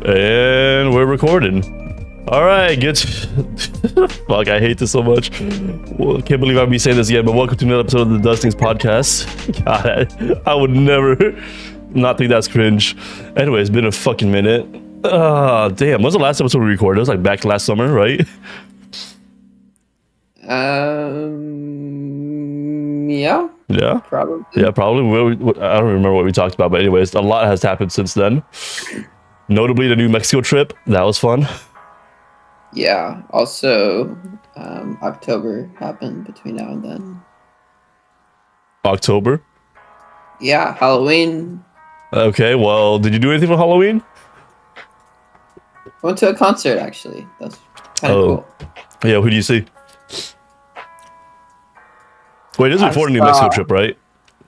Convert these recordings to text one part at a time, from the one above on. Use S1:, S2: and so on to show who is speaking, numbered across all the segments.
S1: And we're recording. All right, good. Fuck, I hate this so much. Well, can't believe I'll be saying this again, but welcome to another episode of the Dustings podcast. God, I would never not think that's cringe. Anyway, it's been a fucking minute. Damn, when's the last episode we recorded? It was like back last summer, right?
S2: Yeah.
S1: Yeah?
S2: Probably.
S1: Yeah, probably. I don't remember what we talked about, but anyways, a lot has happened since then. Notably, the New Mexico trip. That was fun.
S2: Yeah. Also, October happened between now and then.
S1: October?
S2: Yeah, Halloween.
S1: Okay, well, did you do anything for Halloween?
S2: Went to a concert, actually. That's kind of cool.
S1: Yeah, who do you see? Wait, this is before the New Mexico trip, right?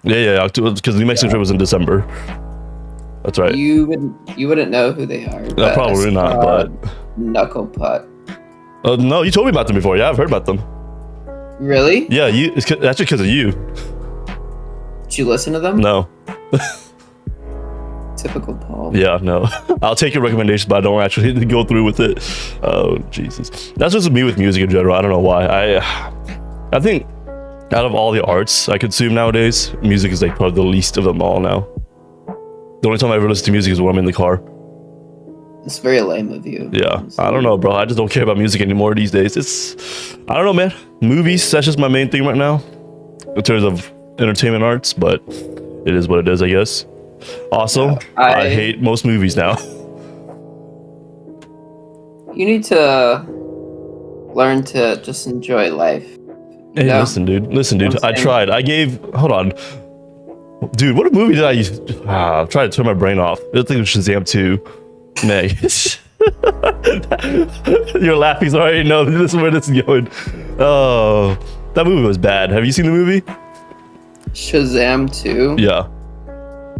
S1: Yeah, October, because the New Mexico trip was in December. That's right.
S2: You wouldn't know who they are.
S1: No, probably not, but...
S2: Knuckle Putt.
S1: No, you told me about them before. Yeah, I've heard about them.
S2: Really?
S1: Yeah, it's actually because of you.
S2: Did you listen to them?
S1: No.
S2: Typical Paul.
S1: Yeah, no. I'll take your recommendation, but I don't actually go through with it. Oh, Jesus. That's just me with music in general. I don't know why. I think out of all the arts I consume nowadays, music is like probably the least of them all now. The only time I ever listen to music is when I'm in the car.
S2: It's very lame of you.
S1: Yeah, I don't know, bro. I just don't care about music anymore these days. I don't know, man. Movies, that's just my main thing right now in terms of entertainment arts, but it is what it is, I guess. Also, yeah, I hate most movies now.
S2: You need to learn to just enjoy life.
S1: Hey, listen, dude. I tried. Hold on. Dude, what movie did I use? I'm trying to turn my brain off. I think it was Shazam 2. Meg. You're laughing, so I already know this is where this is going. Oh, that movie was bad. Have you seen the movie?
S2: Shazam 2?
S1: Yeah.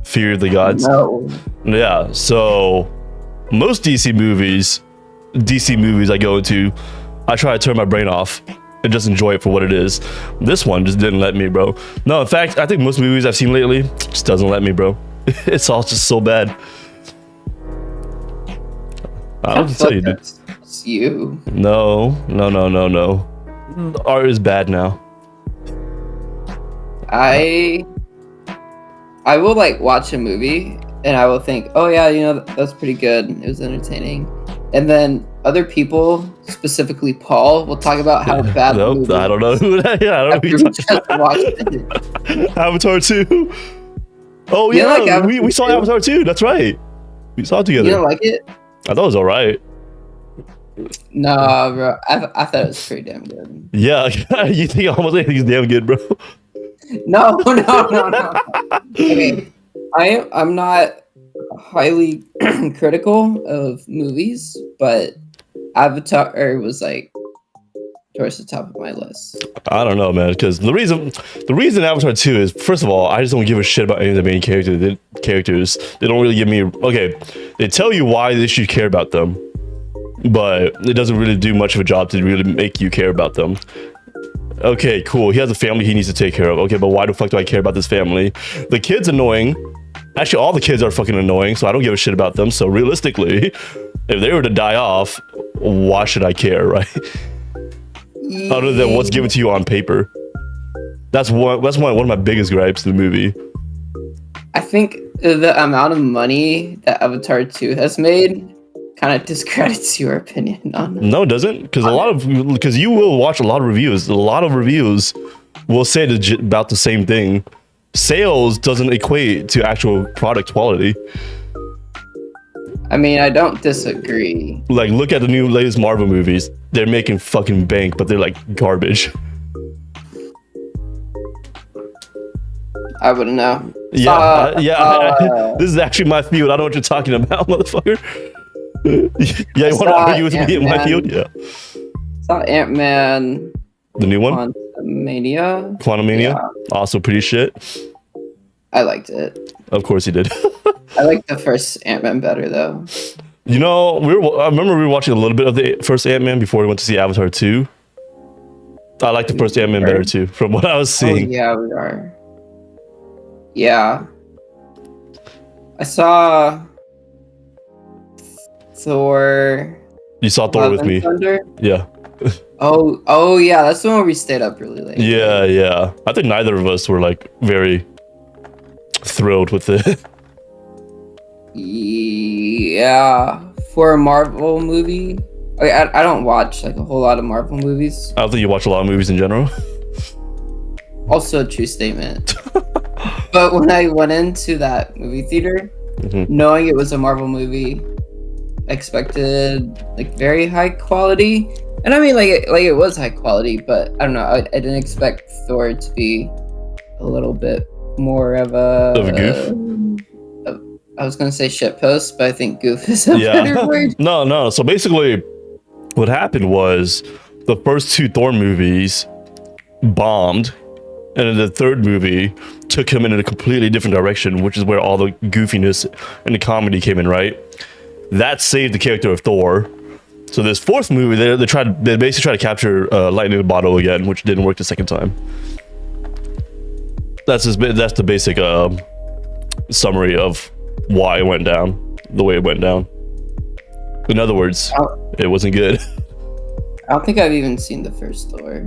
S1: Fear of the Gods?
S2: No.
S1: Yeah, so most DC movies I go into, I try to turn my brain off and just enjoy it for what it is. This one just didn't let me, bro. No, in fact, I think most movies I've seen lately just doesn't let me, bro. It's all just so bad. I don't tell you, dude.
S2: It's you.
S1: No. Art is bad now.
S2: I will like watch a movie and I will think, oh yeah, that's pretty good. It was entertaining. And then other people, specifically Paul, will talk about how bad the movie
S1: I don't know who that is. I don't know who just Avatar 2. Oh yeah, we saw Avatar 2. That's right. We saw it together.
S2: You don't like it?
S1: I thought it was alright.
S2: Nah, bro. I thought it was pretty damn good.
S1: Yeah, you think almost anything's damn good, bro.
S2: No. Okay, I'm not highly critical of movies, but Avatar was like towards the top of my list.
S1: I don't know, man, because the reason Avatar 2 is, first of all, I just don't give a shit about any of the main characters. They don't really give me... Okay, they tell you why they should care about them, but it doesn't really do much of a job to really make you care about them. Okay, cool. He has a family he needs to take care of. Okay, but why the fuck do I care about this family? The kid's annoying. Actually, all the kids are fucking annoying, so I don't give a shit about them. So realistically, if they were to die off, why should I care, right? Other than what's given to you on paper. That's one of my biggest gripes in the movie.
S2: I think the amount of money that Avatar 2 has made kind of discredits your opinion on it.
S1: No, it doesn't, because you will watch a lot of reviews. A lot of reviews will say about the same thing. Sales doesn't equate to actual product quality.
S2: I mean, I don't disagree.
S1: Like, look at the latest Marvel movies. They're making fucking bank, but they're like garbage.
S2: I wouldn't know.
S1: This is actually my field. I know what you're talking about, motherfucker. Yeah, you want to argue with me in my field? Yeah.
S2: Saw Ant-Man.
S1: The new one? Quantumania? Yeah. Also pretty shit.
S2: I liked it.
S1: Of course you did.
S2: I liked the first Ant-Man better, though.
S1: You know, I remember we were watching a little bit of the first Ant-Man before we went to see Avatar 2. I like the first Ant-Man better, too, from what I was seeing.
S2: Oh, yeah, we are. Yeah. I saw Thor.
S1: You saw Thor
S2: Love
S1: with
S2: and
S1: me.
S2: Thunder.
S1: Yeah.
S2: Oh yeah, that's the one where we stayed up really late.
S1: Yeah. I think neither of us were like very thrilled with it.
S2: Yeah, for a Marvel movie. I don't watch like a whole lot of Marvel movies.
S1: I don't think you watch a lot of movies in general.
S2: Also a true statement. But when I went into that movie theater,
S1: Mhm.
S2: knowing it was a Marvel movie, I expected like very high quality. And I mean like it was high quality, but I don't know. I didn't expect Thor to be a little bit more of a
S1: goof?
S2: I was gonna say shitpost, but I think goof is a better word.
S1: No. So basically, what happened was the first two Thor movies bombed, and then the third movie took him in a completely different direction, which is where all the goofiness and the comedy came in, right? That saved the character of Thor. So this fourth movie, they basically tried to capture lightning in a bottle again, which didn't work the second time. That's the basic summary of why it went down the way it went down. In other words, it wasn't good.
S2: I don't think I've even seen the first Thor.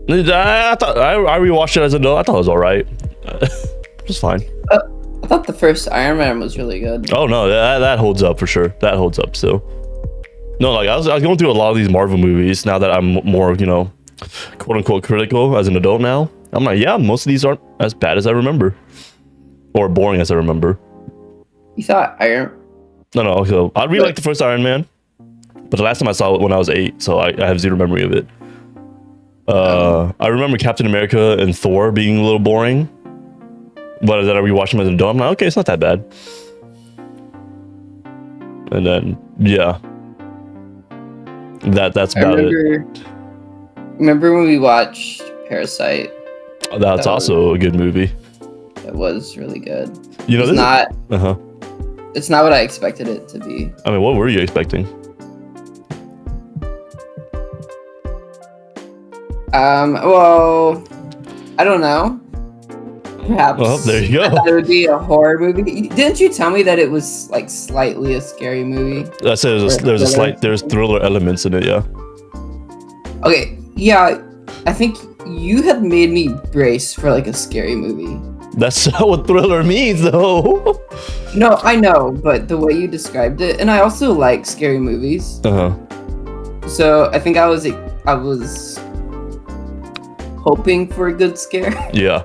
S1: I thought I rewatched it as an adult. I thought it was all right. It was fine.
S2: I thought the first Iron Man was really good.
S1: Oh no, that holds up for sure. That holds up still. No, like I was going through a lot of these Marvel movies now that I'm more, quote unquote critical as an adult now. I'm like, yeah, most of these aren't as bad as I remember, or boring as I remember.
S2: You thought Iron?
S1: No. So I really liked the first Iron Man, but the last time I saw it when I was 8, so I have zero memory of it. I remember Captain America and Thor being a little boring, but then I rewatched them as an adult. I'm like, okay, it's not that bad. And then yeah, that's about it.
S2: Remember when we watched Parasite?
S1: That's also a good movie.
S2: It was really good.
S1: It's
S2: not.
S1: Uh-huh.
S2: It's not what I expected it to be.
S1: I mean, what were you expecting?
S2: Well, I don't know. Perhaps.
S1: Well, there you go.
S2: I thought it would be a horror movie. Didn't you tell me that it was like slightly a scary movie?
S1: I said there's thriller elements in it, yeah.
S2: Okay, yeah, I think you had made me brace for like a scary movie.
S1: That's not what thriller means, though.
S2: No, I know, but the way you described it, and I also like scary movies. So I think I was hoping for a good scare.
S1: Yeah.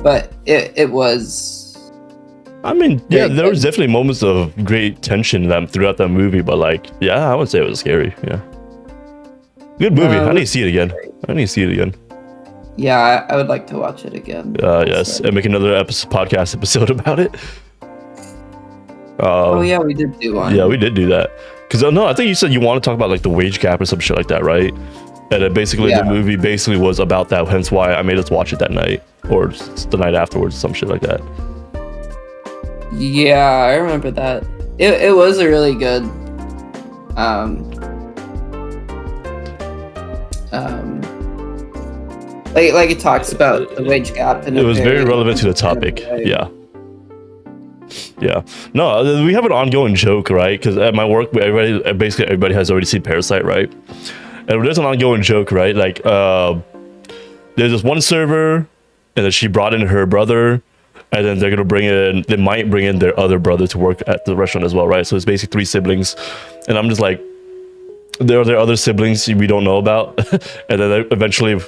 S2: But it was.
S1: I mean, yeah, there was definitely moments of great tension throughout that movie, but like, yeah, I would say it was scary. Yeah. Good movie. I need to see it again.
S2: Yeah, I would like to watch it again.
S1: Yes, and make another podcast episode about it.
S2: Oh yeah, we did do one.
S1: Yeah, we did do that. Because no, I think you said you want to talk about like the wage gap or some shit like that, right? And it basically the movie basically was about that. Hence why I made us watch it that night or the night afterwards, some shit like that.
S2: Yeah, I remember that. It was a really good. Like it talks about the wage gap, and
S1: it was very relevant to the topic. Yeah. No, we have an ongoing joke, right? Because at my work, everybody has already seen Parasite, right? And there's an ongoing joke, right? Like, there's this one server, and then she brought in her brother, and then they might bring in their other brother to work at the restaurant as well, right? So it's basically 3 siblings, and I'm just like, there are other siblings we don't know about, and then eventually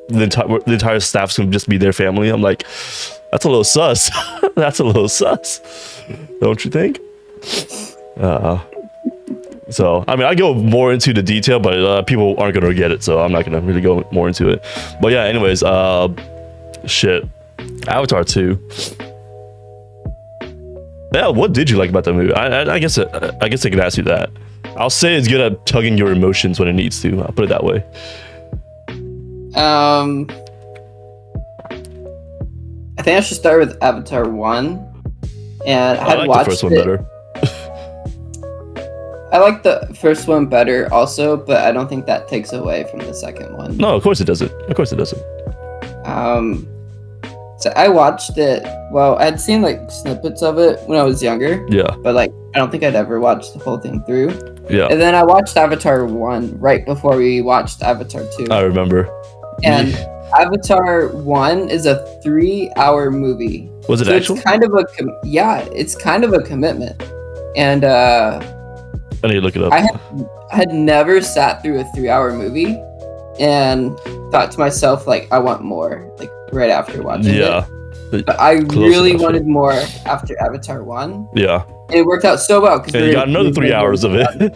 S1: the entire staff's gonna just be their family. I'm like, that's a little sus. That's a little sus, don't you think? So I mean, I go more into the detail, but people aren't gonna get it, so I'm not gonna really go more into it. But yeah, anyways, shit, Avatar 2. Yeah, what did you like about that movie? I guess I can ask you that. I'll say it's good at tugging your emotions when it needs to. I'll put it that way.
S2: I think I should start with Avatar 1. And
S1: I like the first one better.
S2: I like the first one better also, but I don't think that takes away from the second one.
S1: No, of course it doesn't. Second
S2: So I watched it. Well, I'd seen like snippets of it when I was younger,
S1: Yeah,
S2: but like I don't think I'd ever watched the whole thing through.
S1: yeah.
S2: And then I watched Avatar 1 right before we watched Avatar 2.
S1: I remember.
S2: And Avatar 1 is a 3-hour movie.
S1: Was it
S2: So
S1: actual?
S2: it's kind of it's kind of a commitment. And
S1: I need to look it up.
S2: I had never sat through a 3-hour movie and thought to myself, like, I want more, like, right after watching it. But I really
S1: enough.
S2: wanted more after Avatar 1.
S1: Yeah.
S2: And it worked out so well.
S1: And you got another 3 hours of it.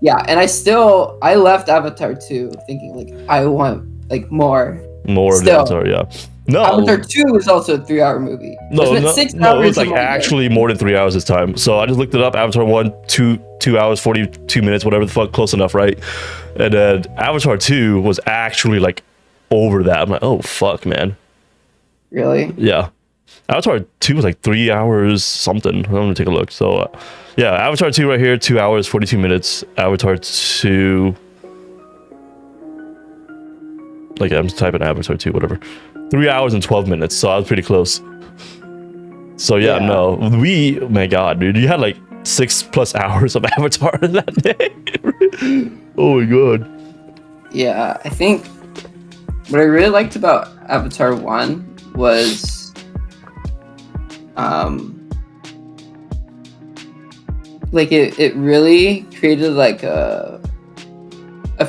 S2: Yeah, and I left Avatar 2 thinking, like, I want, like, more.
S1: More of
S2: Still.
S1: Avatar, yeah. No.
S2: Avatar 2 was also a 3-hour movie.
S1: No,
S2: I spent
S1: no,
S2: 6
S1: no,
S2: hours
S1: it was like
S2: in one day.
S1: actually more than 3 hours this time. So I just looked it up. Avatar 1, 2 hours, 42 minutes, whatever the fuck, close enough, right? And then Avatar 2 was actually like over that. I'm like, oh fuck, man.
S2: Really?
S1: Yeah. Avatar 2 was like 3 hours something. I'm gonna take a look. So yeah, Avatar 2 right here, 2 hours, 42 minutes. Avatar 2. Like I'm just typing Avatar 2, whatever. 3 hours and 12 minutes. So I was pretty close. So yeah,
S2: Yeah.
S1: no. Oh my god, dude. You had like 6+ hours of Avatar that day. Oh my god.
S2: Yeah, I think what I really liked about Avatar 1 was like it really created like a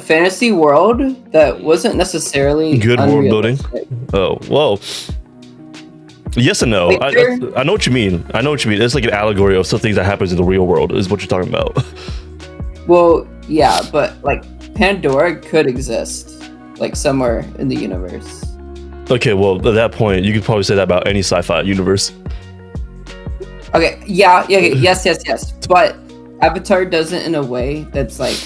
S2: fantasy world that wasn't necessarily
S1: Good world building.
S2: unrealistic.
S1: Oh, whoa. Yes and no.
S2: Like,
S1: I know what you mean. I know what you mean. It's like an allegory of some things that happens in the real world is what you're talking about.
S2: Well, yeah, but like Pandora could exist like somewhere in the universe.
S1: Okay, well, at that point, you could probably say that about any sci-fi universe.
S2: Okay, yeah, okay, yes. But Avatar does it in a way that's like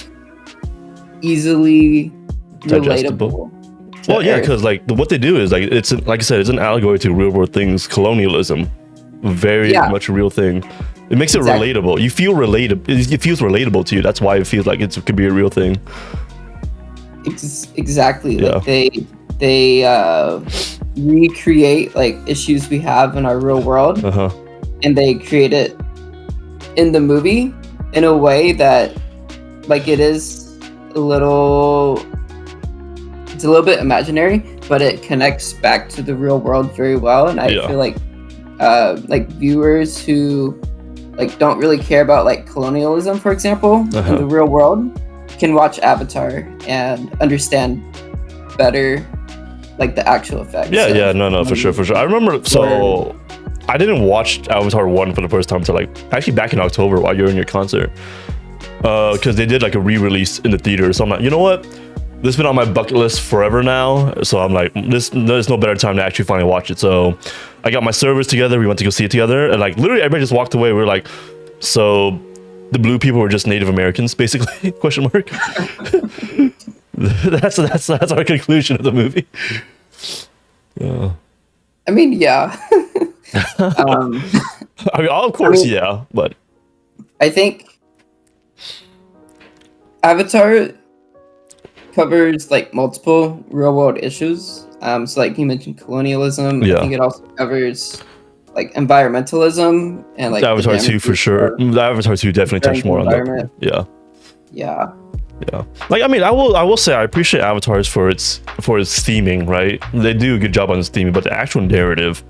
S2: easily
S1: Digestible.
S2: relatable. to
S1: Well, yeah,
S2: Earth.
S1: because like what they do is like it's like I said, it's an allegory to real world things, colonialism, very
S2: Yeah.
S1: much a real thing. It makes it
S2: Exactly.
S1: relatable. You feel related. It feels relatable to you. That's why it feels like it could be a real thing.
S2: Exactly.
S1: Yeah.
S2: Like they recreate like issues we have in our real world,
S1: Uh huh.
S2: and they create it in the movie in a way that like it's a little bit imaginary, but it connects back to the real world very well. And I
S1: Yeah.
S2: feel like viewers who like don't really care about like colonialism, for example,
S1: Uh-huh.
S2: in the real world, can watch Avatar and understand better like the actual effects.
S1: Yeah,
S2: of
S1: yeah, no, for sure. I remember. So I didn't watch Avatar 1 for the first time until like actually back in October while you were in your concert, because they did like a re-release in the theater. So I'm like, you know what? This has been on my bucket list forever now. So I'm like, there's no better time to actually finally watch it. So I got my servers together. We went to go see it together, and like literally everybody just walked away. We were like, so the blue people were just Native Americans, basically? Question mark. that's our conclusion of the movie. Yeah.
S2: I mean, yeah.
S1: I mean, of course, yeah, but
S2: I think Avatar covers like multiple real world issues. So like you mentioned colonialism.
S1: Yeah.
S2: I think it also covers like environmentalism and like the
S1: Avatar 2 for
S2: damages
S1: sure.
S2: of
S1: The Avatar 2 definitely touched more on that.
S2: environment.
S1: Yeah.
S2: Yeah.
S1: Yeah. Like I mean, I will say I appreciate Avatars for its theming, right? They do a good job on its theming, but the actual narrative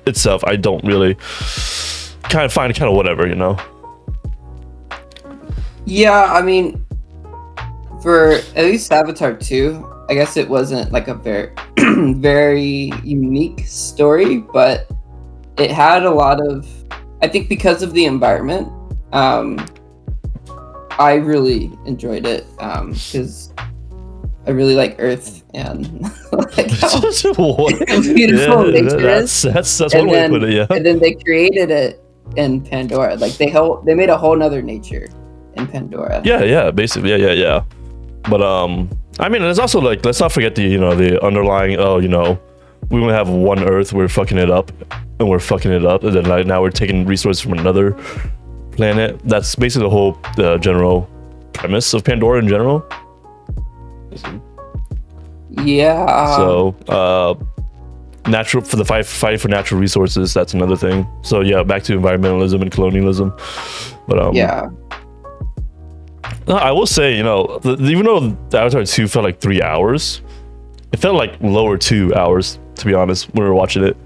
S1: itself, I don't really kind of find whatever, you know.
S2: Yeah, I mean, for at least Avatar 2, I guess it wasn't like a very, very unique story, but it had a lot of, I think because of the environment, I really enjoyed it because I really like Earth and like how
S1: What?
S2: beautiful nature is.
S1: That's
S2: And
S1: one way to
S2: then-
S1: put it, yeah.
S2: And then they created it in Pandora. Like they made a whole nother nature in Pandora.
S1: Yeah, basically, yeah. But I mean, there's also like, let's not forget the underlying. Oh, we only have one Earth. We're fucking it up, and then like now we're taking resources from another planet. That's basically the whole general premise of Pandora in general.
S2: Yeah.
S1: So natural for the fight for natural resources. That's another thing. So yeah, back to environmentalism and colonialism. But
S2: Yeah.
S1: no, I will say, you know, even though the Avatar 2 felt like 3 hours, it felt like lower 2 hours, to be honest, when we were watching it.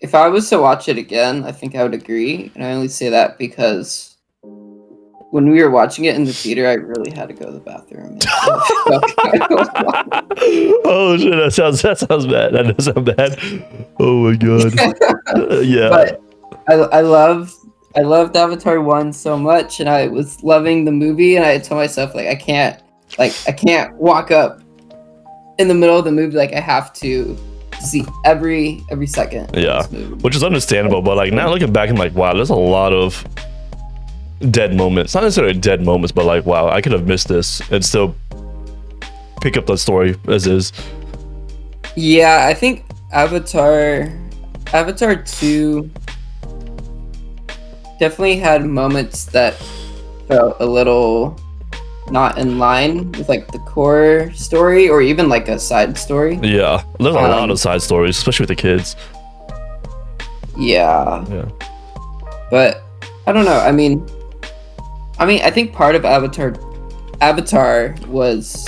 S2: If I was to watch it again, I think I would agree, and I only say that because when we were watching it in the theater, I really had to go to the bathroom.
S1: Oh shit, that sounds bad. That does sound bad. Oh my god. Yeah.
S2: But I loved Avatar 1 so much, and I was loving the movie, and I told myself I can't walk up in the middle of the movie. Like, I have to see every second.
S1: Yeah,
S2: of this movie.
S1: which is understandable, but like now looking back, I'm like, wow, there's a lot of dead moments. Not necessarily dead moments, but like, wow, I could have missed this and still pick up the story as is.
S2: Yeah, I think Avatar 2 definitely had moments that felt a little not in line with like the core story or even like a side story.
S1: Yeah, there's a lot of side stories, especially with the kids.
S2: Yeah.
S1: Yeah.
S2: But I don't know. I mean, I think part of Avatar was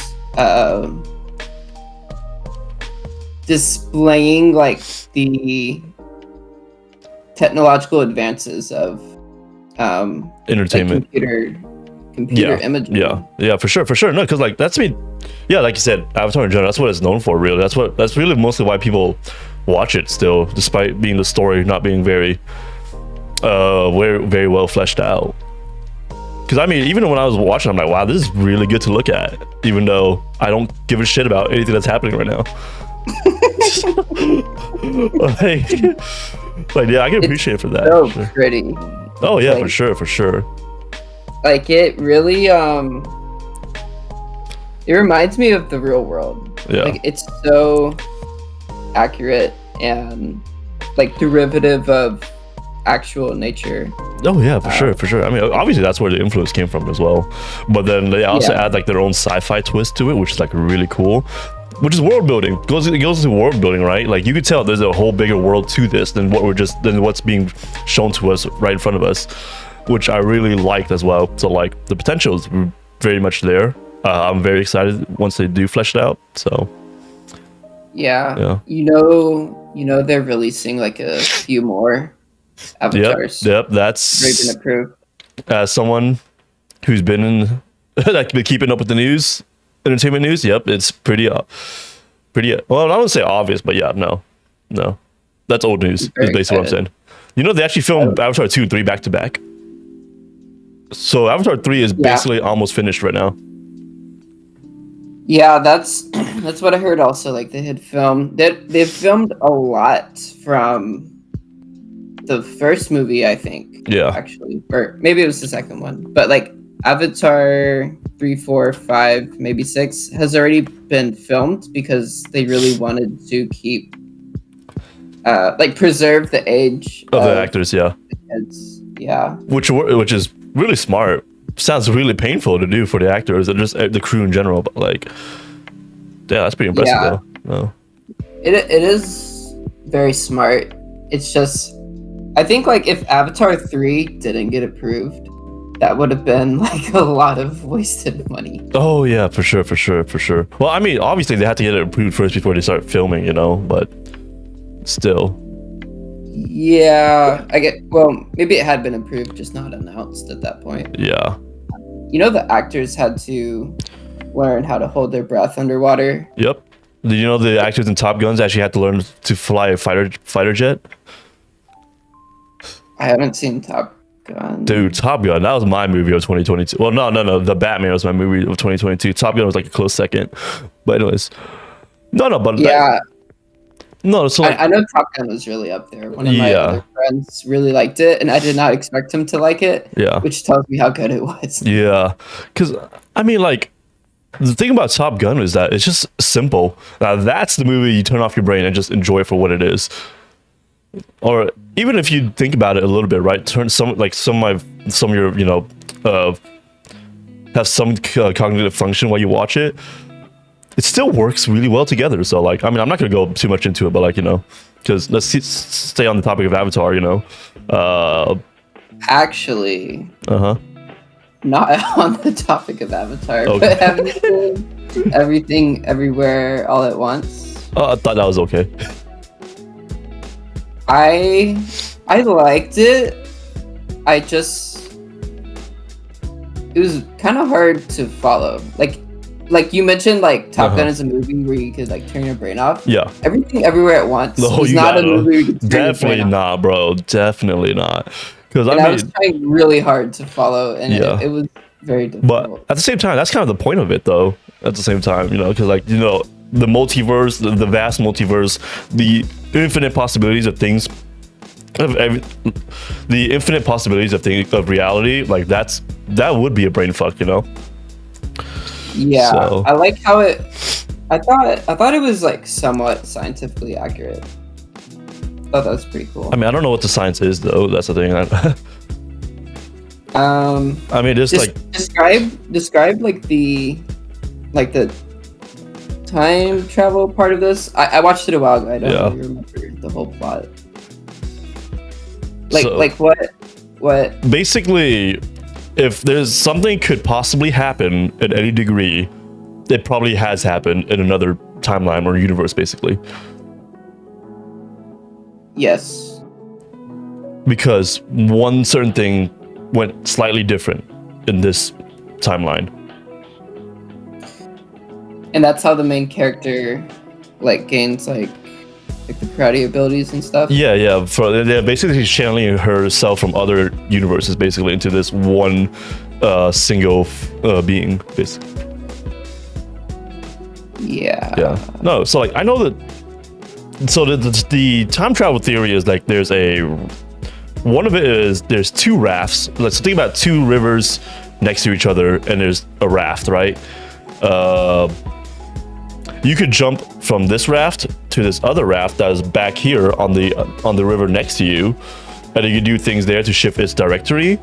S2: displaying like the technological advances of
S1: Entertainment.
S2: like computer imaging.
S1: Yeah, for sure. No, because like like you said, Avatar in general, that's what it's known for. Really, that's really mostly why people watch it still, despite being the story not being very very well fleshed out. Because I mean, even when I was watching, I'm like, wow, this is really good to look at, even though I don't give a shit about anything that's happening right now. like yeah, I can appreciate it for that.
S2: So
S1: sure.
S2: pretty.
S1: Oh yeah,
S2: like,
S1: for sure.
S2: Like it really it reminds me of the real world.
S1: Yeah.
S2: Like it's so accurate and like derivative of actual nature.
S1: Oh yeah, for sure. I mean, obviously that's where the influence came from as well. But then they also add like their own sci-fi twist to it, which is like really cool. Which is world building. It goes into world building, right? Like you could tell there's a whole bigger world to this than what's being shown to us right in front of us, which I really liked as well. So like the potential is very much there. I'm very excited once they do flesh it out. So
S2: yeah. You know they're releasing like a few more avatars.
S1: Yep. That's
S2: already been approved.
S1: As someone who's been in like been keeping up with the news, entertainment news. Yep, it's pretty well, I wouldn't say obvious, but yeah, no, that's old news. Is basically what I'm saying. You know, they actually filmed Avatar 2 and 3 back to back. So Avatar 3 is basically almost finished right now.
S2: Yeah, that's what I heard also. Like they filmed a lot from the first movie, I think.
S1: Yeah.
S2: Actually. Or maybe it was the second one. But like Avatar 3, 4, 5, maybe 6 has already been filmed because they really wanted to keep like preserve the age
S1: of the actors, yeah.
S2: Yeah.
S1: Which is really smart. Sounds really painful to do for the actors and just the crew in general, but like yeah, that's pretty impressive though. No.
S2: It is very smart. It's just I think like if Avatar 3 didn't get approved, that would have been like a lot of wasted money.
S1: Oh yeah, for sure. Well, I mean, obviously they had to get it approved first before they start filming, you know, but still.
S2: Yeah, well, maybe it had been approved, just not announced at that point.
S1: Yeah.
S2: You know, the actors had to learn how to hold their breath underwater.
S1: Yep. Did you know the actors in Top Guns actually had to learn to fly a fighter jet?
S2: I haven't seen Top Gun.
S1: Dude, Top Gun, that was my movie of 2022. Well, no, The Batman was my movie of 2022. Top Gun was like a close second. But anyways. But
S2: yeah.
S1: No, so like,
S2: I know Top Gun was really up there. One of my other friends really liked it, and I did not expect him to like it.
S1: Yeah.
S2: Which tells me how good it was.
S1: Yeah. Because, I mean, like, the thing about Top Gun is that it's just simple. Now, that's the movie you turn off your brain and just enjoy it for what it is. Or even if you think about it a little bit, right? Turn some of your, have some cognitive function while you watch it. it still works really well together. So like, I mean, I'm not gonna go too much into it, but like, you know, because stay on the topic of Avatar, you know.
S2: Actually,
S1: Uh-huh.
S2: not on the topic of Avatar,
S1: Okay.
S2: but have you seen Everything Everywhere All at Once?
S1: I thought that was okay.
S2: I liked it. It was kind of hard to follow. Like you mentioned, like Top Gun is a movie where you could like turn your brain off.
S1: Yeah.
S2: Everything Everywhere at Once
S1: No,
S2: was
S1: you
S2: not a
S1: gotta.
S2: movie where you could turn
S1: Definitely
S2: your brain off.
S1: not, bro. Definitely not. Because
S2: And
S1: I
S2: I
S1: mean,
S2: was trying really hard to follow, and
S1: Yeah.
S2: it was very
S1: but
S2: difficult.
S1: at the same time, that's kind of the point of it, though. At the same time, you know, because like, you know, the multiverse, the vast multiverse, the infinite possibilities of things, the infinite possibilities of things of reality, like that would be a brain fuck, you know.
S2: Yeah,
S1: So-
S2: I like how it. I thought it was like somewhat scientifically accurate. Thought that was pretty cool.
S1: I mean, I don't know what the science is, though. That's the thing. I mean, it's like
S2: Describe like the time travel part of this. I watched it a while ago. I don't
S1: Yeah.
S2: really remember the whole plot. Like
S1: So-
S2: like what?
S1: basically, if there's something could possibly happen at any degree, it probably has happened in another timeline or universe, basically.
S2: Yes.
S1: Because one certain thing went slightly different in this timeline.
S2: And that's how the main character like gains like the karate abilities and stuff.
S1: Yeah. They're basically channeling herself from other universes, basically, into this one single being, basically.
S2: Yeah.
S1: Yeah. No, so like I know that. So the time travel theory is like there's one of it is there's two rafts. Let's think about two rivers next to each other, and there's a raft, right? You could jump from this raft to this other raft that is back here on the river next to you, and you can do things there to shift its directory.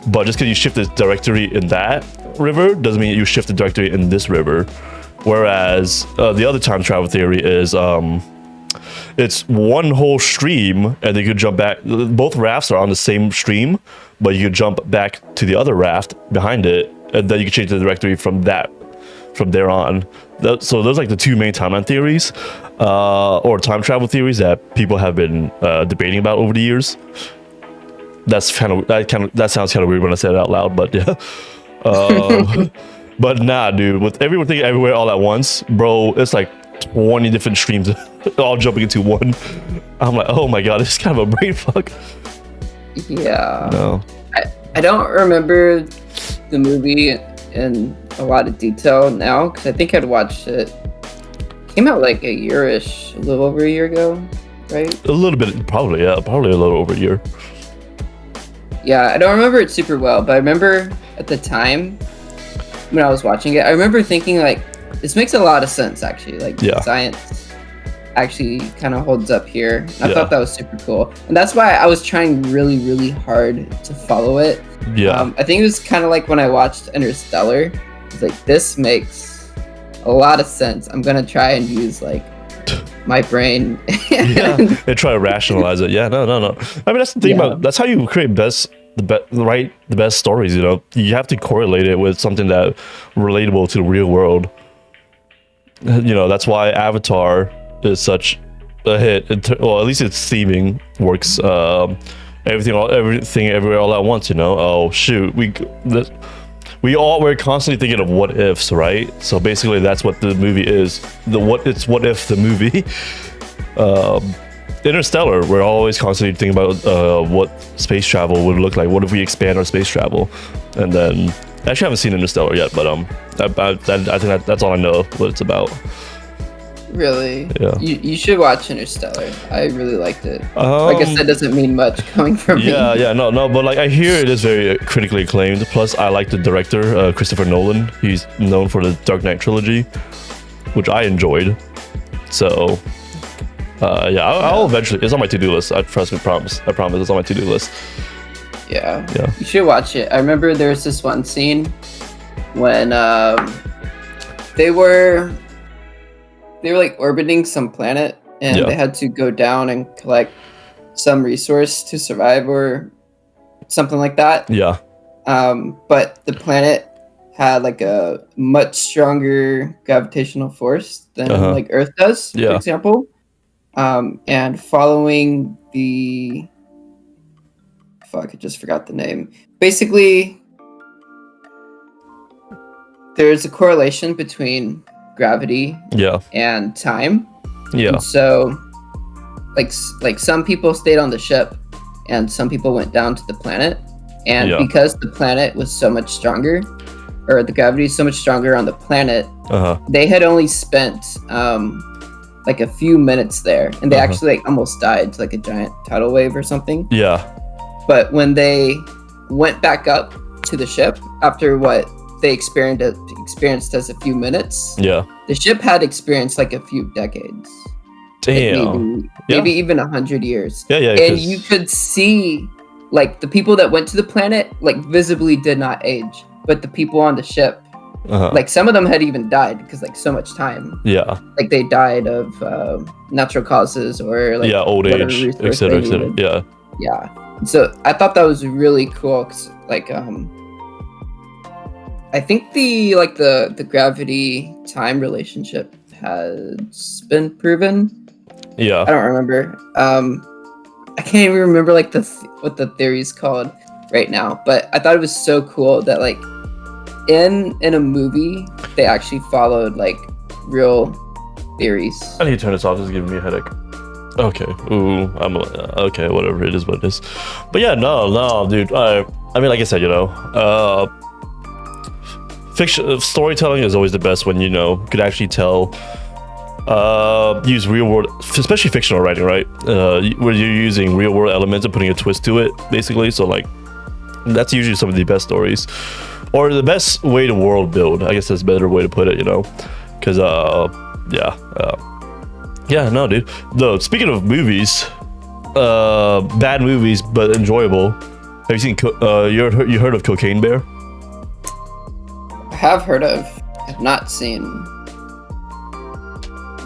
S1: But just because you shift its directory in that river doesn't mean you shift the directory in this river. Whereas the other time travel theory is it's one whole stream, and you could jump back. Both rafts are on the same stream, but you could jump back to the other raft behind it, and then you can change the directory from there on. So those are like the two main timeline theories, or time travel theories that people have been debating about over the years. That sounds kind of weird when I say it out loud, but yeah. But nah, dude, with everything everywhere all at once, bro, it's like 20 different streams all jumping into one. I'm like, oh my god, this is kind of a brain fuck.
S2: Yeah.
S1: No.
S2: I don't remember the movie in a lot of detail now because I think I'd watched it. Came out like a year-ish, a little over a year ago, right?
S1: A little bit, probably a little over a year.
S2: Yeah, I don't remember it super well, but I remember at the time when I was watching it, I remember thinking like, this makes a lot of sense actually. Like
S1: Yeah.
S2: science actually kind of holds up here. I
S1: Yeah.
S2: thought that was super cool, and that's why I was trying really, really hard to follow it.
S1: Yeah.
S2: I think it was kind of like when I watched Interstellar. It's like, this makes a lot of sense. I'm gonna try and use like my brain.
S1: Yeah, and try to rationalize it. Yeah, no. I mean, that's the thing
S2: Yeah.
S1: about that's how you create the best stories. You know, you have to correlate it with something that relatable to the real world. You know, that's why Avatar is such a hit. Well, at least its theming works. Everything everywhere all at once. You know, oh shoot, we're constantly thinking of what ifs, right? So basically, that's what the movie is. What if the movie. Interstellar, we're always constantly thinking about what space travel would look like. What if we expand our space travel? And then, I actually haven't seen Interstellar yet, but I think that's all I know what it's about.
S2: Really?
S1: Yeah.
S2: You should watch Interstellar. I really liked it. I
S1: Um,
S2: guess that doesn't mean much coming from me.
S1: Yeah, no, but like I hear it is very critically acclaimed. Plus, I like the director, Christopher Nolan. He's known for the Dark Knight trilogy, which I enjoyed. So, I'll eventually. It's on my to-do list. I promise. It's on my to-do list.
S2: Yeah.
S1: Yeah.
S2: You should watch it. I remember there was this one scene when they were they were like orbiting some planet, and
S1: Yeah.
S2: they had to go down and collect some resource to survive or something like that.
S1: Yeah.
S2: But the planet had like a much stronger gravitational force than like Earth does, for
S1: Yeah.
S2: example. And following the fuck, I just forgot the name. Basically, there's a correlation between gravity
S1: Yeah.
S2: and time.
S1: Yeah.
S2: And so, like some people stayed on the ship, and some people went down to the planet. And
S1: Yeah.
S2: because the planet was so much stronger, or the gravity is so much stronger on the planet, they had only spent like a few minutes there, and they actually like almost died to like a giant tidal wave or something.
S1: Yeah.
S2: But when they went back up to the ship after what they experienced as a few minutes,
S1: Yeah.
S2: the ship had experienced like a few decades.
S1: Damn.
S2: Like maybe even 100 years.
S1: Yeah. Yeah.
S2: And you could see like the people that went to the planet like visibly did not age, but the people on the ship, like some of them had even died because like so much time.
S1: Yeah.
S2: Like they died of natural causes or like
S1: old
S2: whatever
S1: age,
S2: resource
S1: etc.
S2: they
S1: etc.
S2: needed.
S1: Yeah.
S2: Yeah. So I thought that was really cool. 'Cause, like I think the gravity time relationship has been proven.
S1: Yeah.
S2: I don't remember. I can't even remember like what the theory's called right now. But I thought it was so cool that like in a movie they actually followed like real theories.
S1: I need to turn this off. This is giving me a headache. Okay. Ooh. I'm okay. Whatever. It is what it is. But yeah, no, dude. I mean, like I said, fiction storytelling is always the best when could actually tell. Use real world, especially fictional writing, right? Where you're using real world elements and putting a twist to it, basically. So like, that's usually some of the best stories, or the best way to world build. I guess that's a better way to put it, because no, dude. No, speaking of movies, bad movies but enjoyable. Have you seen? You heard of Cocaine Bear?
S2: I have heard of. I've not seen.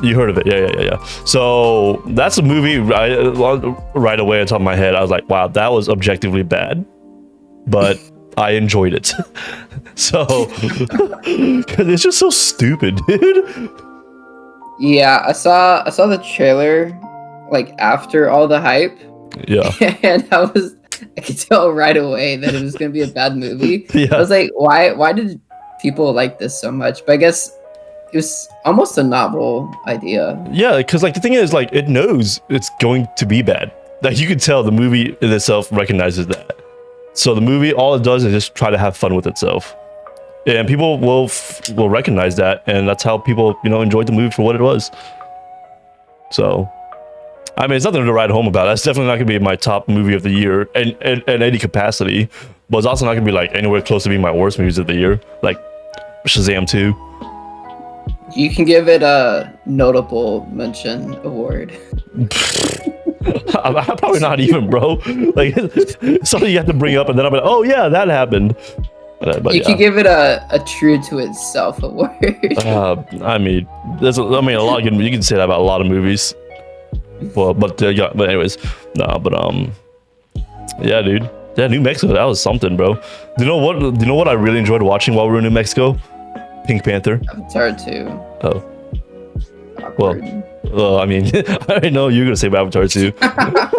S1: You heard of it, yeah. So that's a movie right away on top of my head. I was like, wow, that was objectively bad, but I enjoyed it. So, because it's just so stupid, dude.
S2: Yeah, I saw the trailer like after all the hype.
S1: Yeah.
S2: And I could tell right away that it was gonna be a bad movie.
S1: Yeah.
S2: I was like, why did people like this so much? But I guess it was almost a novel idea.
S1: Yeah, because like the thing is, like, it knows it's going to be bad. Like you could tell the movie in itself recognizes that. So the movie, all it does is just try to have fun with itself, and people will recognize that, and that's how people enjoyed the movie for what it was. So, I mean, it's nothing to write home about. That's definitely not gonna be my top movie of the year, in any capacity. But it's also not gonna be like anywhere close to being my worst movies of the year, like Shazam 2.
S2: You can give it a notable mention award.
S1: I'm probably not even, bro. Like something you have to bring up, and then I'm like, oh yeah, that happened. But
S2: you can give it a true to itself award.
S1: I mean, a lot. You can say that about a lot of movies. Well, but anyways, yeah, dude. Yeah, New Mexico, that was something, bro. Do you know what I really enjoyed watching while we were in New Mexico? Pink Panther.
S2: Avatar 2.
S1: Oh.
S2: Awkward.
S1: Well, I mean, I know you're gonna say Avatar 2.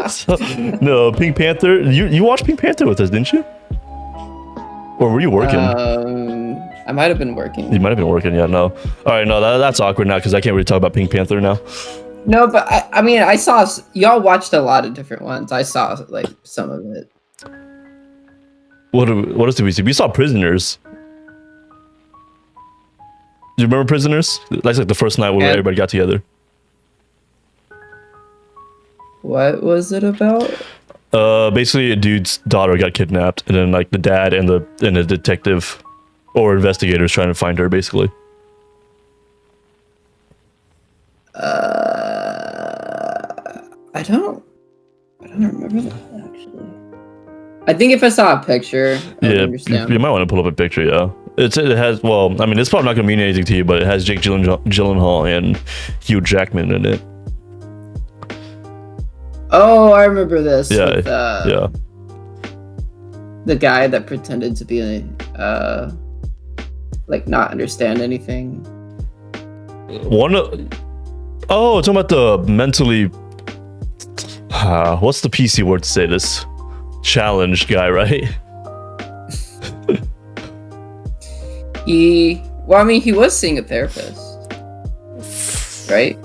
S1: So, no, Pink Panther. You watched Pink Panther with us, didn't you? Or were you working?
S2: I might have been working.
S1: You might have been working. Yeah, no. All right, no, that's awkward now because I can't really talk about Pink Panther now.
S2: No, but I mean, I saw y'all watched a lot of different ones. I saw like some of it.
S1: What else did we see? We saw Prisoners. Do you remember Prisoners? That's like the first night where everybody got together.
S2: What was it about?
S1: Basically a dude's daughter got kidnapped, and then like the dad and the detective or investigators trying to find her, basically.
S2: I don't remember that actually. I think if I saw a picture, I would understand.
S1: You might want to pull up a picture, yeah. It has, well, I mean, it's probably not gonna mean anything to you, but it has Jake Gyllenhaal and Hugh Jackman in it.
S2: Oh, I remember this.
S1: Yeah,
S2: With,
S1: yeah.
S2: The guy that pretended to be like not understand anything.
S1: Talking about the mentally, what's the PC word to say this? Challenged guy, right?
S2: He was seeing a therapist, right?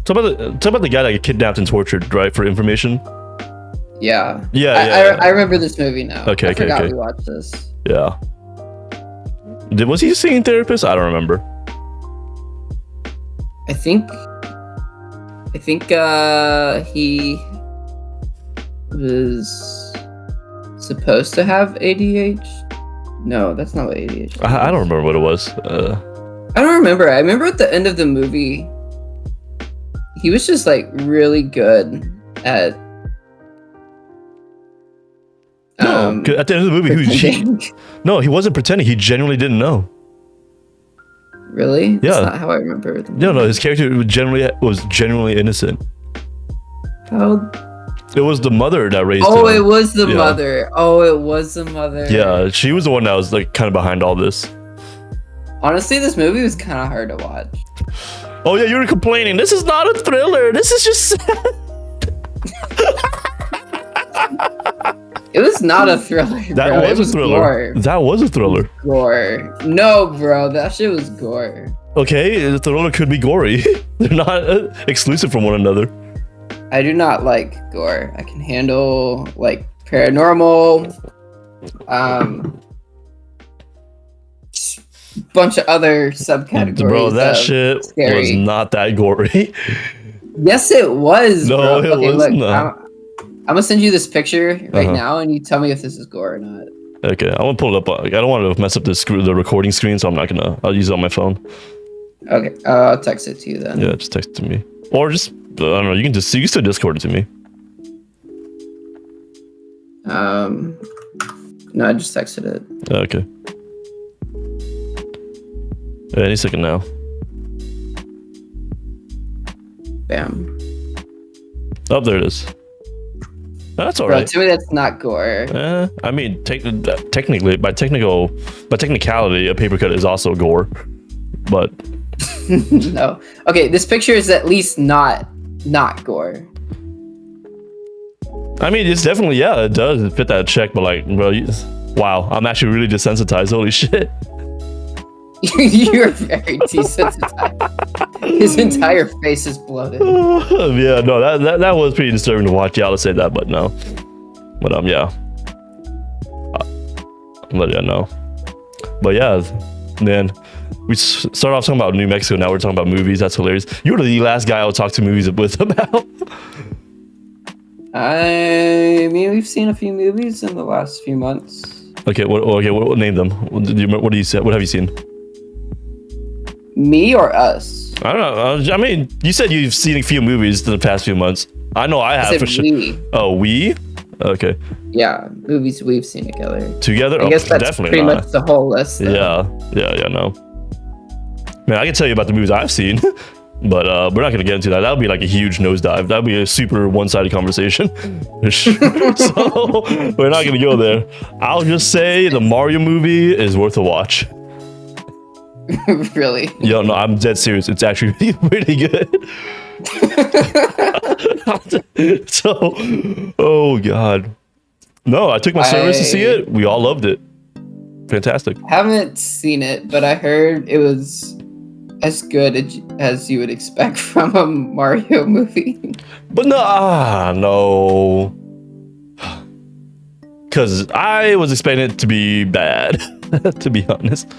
S1: Talk about the guy that got kidnapped and tortured, right, for information.
S2: Yeah.
S1: Yeah.
S2: I remember this movie now.
S1: Okay.
S2: I forgot we watched this.
S1: Yeah. Was he seeing therapist? I don't remember.
S2: I think he was supposed to have ADHD. No, that's not what ADHD is.
S1: I don't remember what it was.
S2: I don't remember. I remember at the end of the movie, he was just like really good at.
S1: No, at the end of the movie, he wasn't pretending. He genuinely didn't know.
S2: Really?
S1: Yeah.
S2: That's not how I remember it.
S1: No, his character was genuinely innocent.
S2: How?
S1: It was the mother that raised him.
S2: Oh, it was the mother. Oh, it was the mother.
S1: Yeah, she was the one that was like kind of behind all this.
S2: Honestly, this movie was kind of hard to watch.
S1: Oh yeah, you were complaining. This is not a thriller. This is just sad.
S2: It was not a thriller.
S1: That was a thriller.
S2: Gore.
S1: That was a thriller.
S2: Gore. No, bro, that shit was gore.
S1: Okay, the thriller could be gory. They're not exclusive from one another.
S2: I do not like gore. I can handle like paranormal, bunch of other subcategories.
S1: Bro, that shit
S2: scary.
S1: was not that gory.
S2: Yes, it was.
S1: No,
S2: bro.
S1: it was not.
S2: I'm gonna send you this picture right now, and you tell me if this is gore or not.
S1: Okay, I want to pull it up. I don't want to mess up the recording screen, so I'm not gonna. I'll use it on my phone.
S2: Okay, I'll text it to you then.
S1: Yeah, just text it to me, or just I don't know. You can still Discord it to me.
S2: No, I just texted it.
S1: Okay. Any second now.
S2: Bam.
S1: Oh, there it is. That's all
S2: Bro,
S1: right.
S2: to me, that's not gore.
S1: I mean, technically, by technicality, a paper cut is also gore, but
S2: No. Okay, this picture is at least not gore.
S1: I mean, it's definitely it does fit that check. But like, bro, wow, I'm actually really desensitized. Holy shit.
S2: You're very desensitized. His entire face is bloated.
S1: Yeah, no, that was pretty disturbing to watch. Yeah, I'll say that, but no. But yeah. But yeah, no. But yeah, man, we started off talking about New Mexico. Now we're talking about movies. That's hilarious. You were the last guy I would talk to movies with about.
S2: I mean, we've seen a few movies in the last few months.
S1: Okay, what name them? What do you say? What have you seen?
S2: Me or us?
S1: I don't know. I mean, you said you've seen a few movies in the past few months. I know I have for sure.
S2: We.
S1: Oh, we? Okay.
S2: Yeah, movies we've seen together.
S1: Together?
S2: I guess that's
S1: definitely
S2: pretty
S1: not.
S2: much the whole list. Though.
S1: Yeah, no. Man, I can tell you about the movies I've seen, but we're not gonna get into that. That would be like a huge nosedive. That would be a super one-sided conversation. So we're not gonna go there. I'll just say the Mario movie is worth a watch.
S2: Really?
S1: Yo, no, I'm dead serious. It's actually really good. So, oh god. No, I took my service to see it. We all loved it. Fantastic.
S2: Haven't seen it, but I heard it was as good as you would expect from a Mario movie.
S1: But no. Because I was expecting it to be bad, to be honest.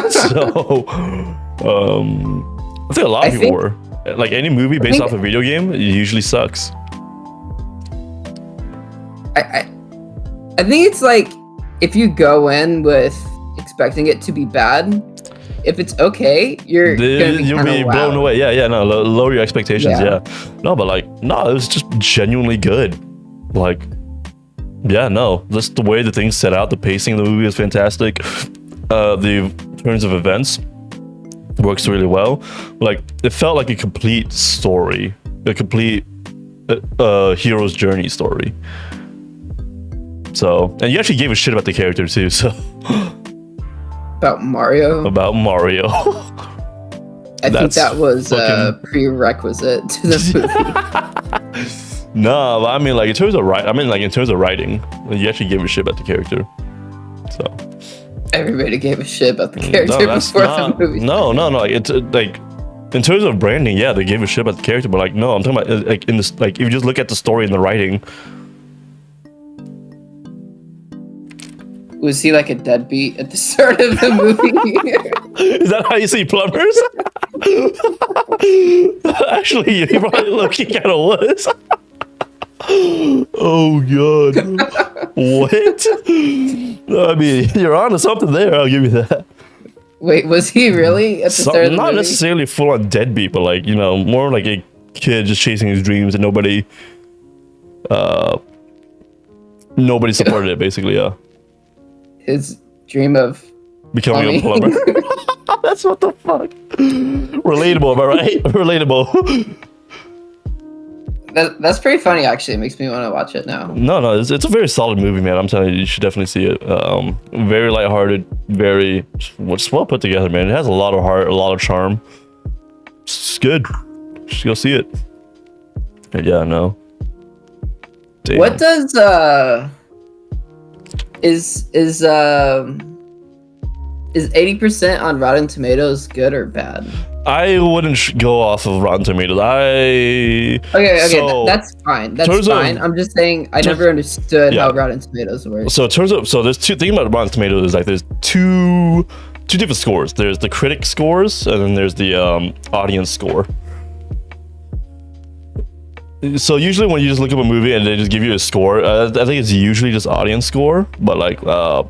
S1: So, I think a lot of people were. Like any movie based off a video game, it usually sucks.
S2: I think it's like if you go in with expecting it to be bad, if it's okay, you'll be
S1: blown away. Yeah, no, lower your expectations. Yeah. No, but like, no, it was just genuinely good. Like, yeah, no, just the way the things set out, the pacing of the movie is fantastic. the turns of events works really well. Like it felt like a complete story, a complete hero's journey story. So, and you actually gave a shit about the character too. So
S2: About Mario.
S1: about Mario.
S2: I think
S1: That's
S2: that was a
S1: fucking-
S2: prerequisite to the movie.
S1: No, but I mean, like in terms of in terms of writing, you actually gave a shit about the character. So
S2: Everybody gave a shit about the character
S1: that's
S2: before
S1: not-
S2: the movie.
S1: No, like it's like in terms of branding, yeah, they gave a shit about the character, but like no, I'm talking about like in this, like if you just look at the story and the writing.
S2: Was he like a deadbeat at the start of the movie?
S1: Is that how you see plumbers? Actually, he probably low-key kind of was. Oh god. What? I mean, you're on to something there. I'll give you that.
S2: Wait, was he really at the start of the
S1: Not
S2: movie?
S1: necessarily full on deadbeat, but like more like a kid just chasing his dreams and nobody supported it. Basically, yeah.
S2: His dream of
S1: Becoming a
S2: plumbing.
S1: plumber. That's what the fuck. Relatable, am I right? Relatable.
S2: That's pretty funny, actually. It makes me want to watch it now.
S1: No, it's a very solid movie, man. I'm telling you, you should definitely see it. Very lighthearted, very just well put together, man. It has a lot of heart, a lot of charm. It's good. Just go see it. And yeah, no. Damn.
S2: What does is 80% on Rotten Tomatoes good or bad?
S1: I wouldn't go off of Rotten Tomatoes.
S2: Okay,
S1: So,
S2: that's fine. That's
S1: terms of-
S2: fine. I'm just saying I never understood
S1: Yeah.
S2: how Rotten Tomatoes works.
S1: So in terms of there's two thing about Rotten Tomatoes is like there's two different scores. There's the critic scores and then there's the audience score. So usually when you just look up a movie and they just give you a score, I think it's usually just audience score. But like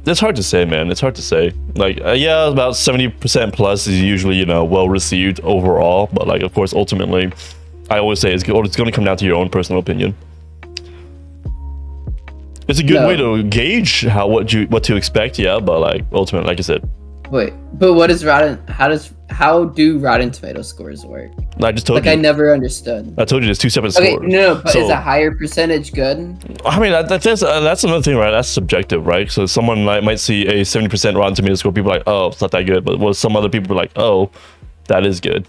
S1: it's hard to say, man. It's hard to say. Like yeah, about 70% plus is usually well received overall. But like of course ultimately, I always say it's going to come down to your own personal opinion. It's a good
S2: No.
S1: way to gauge what to expect, yeah. But like ultimately, like I said,
S2: Wait, but what is how do Rotten Tomato scores work?
S1: I just told
S2: Like
S1: you.
S2: I never understood.
S1: I told you there's two separate
S2: Okay,
S1: scores.
S2: no, but is
S1: So-
S2: a higher percentage good?
S1: I mean, that's another thing, right? That's subjective, right? So someone might see a 70% Rotten Tomato score, people are like, oh, it's not that good. But some other people are like, oh, that is good.